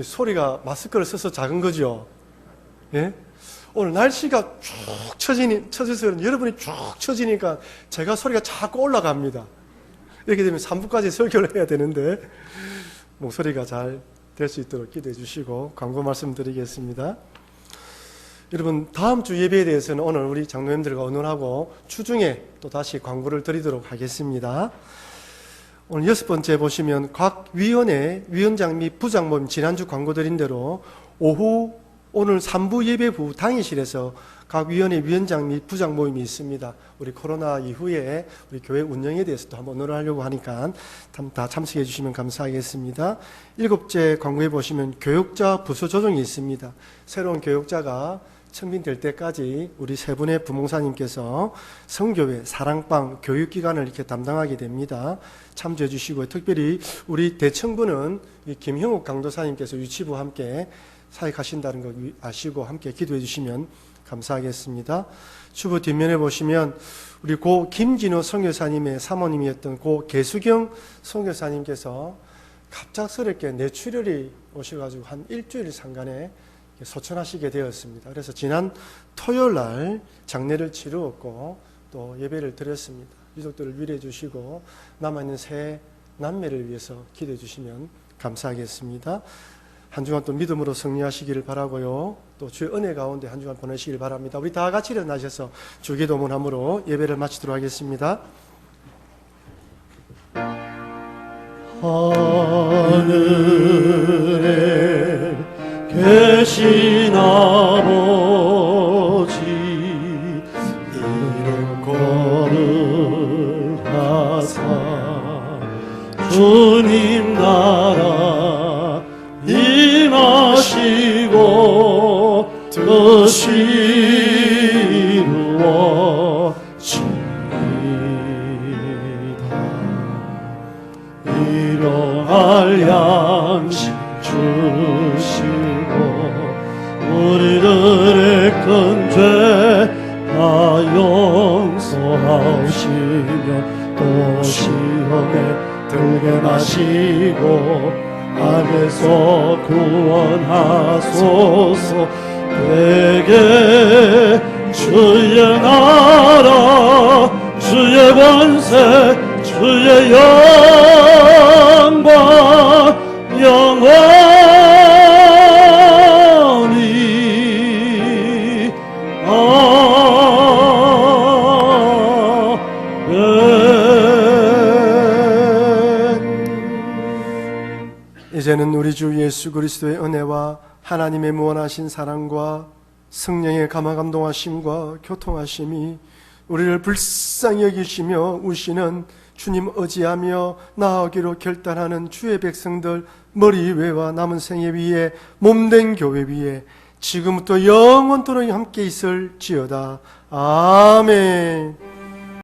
A: 소리가 마스크를 써서 작은 거죠. 예? 오늘 날씨가 쭉 쳐져서 여러분이 쭉 쳐지니까 제가 소리가 자꾸 올라갑니다. 이렇게 되면 3부까지 설교를 해야 되는데 목소리가 잘 될 수 있도록 기도해 주시고 광고 말씀드리겠습니다. 여러분, 다음 주 예배에 대해서는 오늘 우리 장로님들과 의논하고 주중에 또 다시 광고를 드리도록 하겠습니다. 오늘 6번째 보시면 각 위원회 위원장 및 부장 모임, 지난주 광고 드린 대로 오후 오늘 3부 예배 후 당일실에서 각 위원회 위원장 및 부장 모임이 있습니다. 우리 코로나 이후에 우리 교회 운영에 대해서도 한번 논의하려고 하니까 다 참석해 주시면 감사하겠습니다. 7째 광고에 보시면 교육자 부서 조정이 있습니다. 새로운 교육자가 청빙될 때까지 우리 세 분의 부목사님께서 성교회 사랑방 교육기관을 이렇게 담당하게 됩니다. 참조해 주시고, 특별히 우리 대청부는 이 김형욱 강도사님께서 유치부와 함께 사역하신다는 거 아시고 함께 기도해 주시면 감사하겠습니다. 주부 뒷면에 보시면 우리 고 김진호 선교사님의 사모님이었던 고 계수경 선교사님께서 갑작스럽게 뇌출혈이 오셔가지고 한 일주일 상간에 소천하시게 되었습니다. 그래서 지난 토요일 날 장례를 치루었고 또 예배를 드렸습니다. 유족들을 위로해 주시고 남아있는 새 남매를 위해서 기도해 주시면 감사하겠습니다. 한 주간 또 믿음으로 승리하시기를 바라고요. 또 주의 은혜 가운데 한 주간 보내시길 바랍니다. 우리 다 같이 일어나셔서 주기도문함으로 예배를 마치도록 하겠습니다.
B: 하늘에 계신 아버지 이름 거룩하사 주님 나라 임하시고 뜻이 이루어지이다. 일용할 양식 주시고 우리들의 큰 죄 다 용서하시며 또 시험에 들게 마시고 악에서 구원하소서. 되게 주의 나라 주의 권세 주의 영광 영원히 아멘.
A: 이제는 우리 주 예수 그리스도의 은혜와 하나님의 무한하신 사랑과 성령의 감화감동하심과 교통하심이 우리를 불쌍히 여기시며 우시는 주님 의지하며 나아가기로 결단하는 주의 백성들 머리 위와 남은 생애 위에 몸된 교회 위에 지금부터 영원토록 함께 있을지어다. 아멘.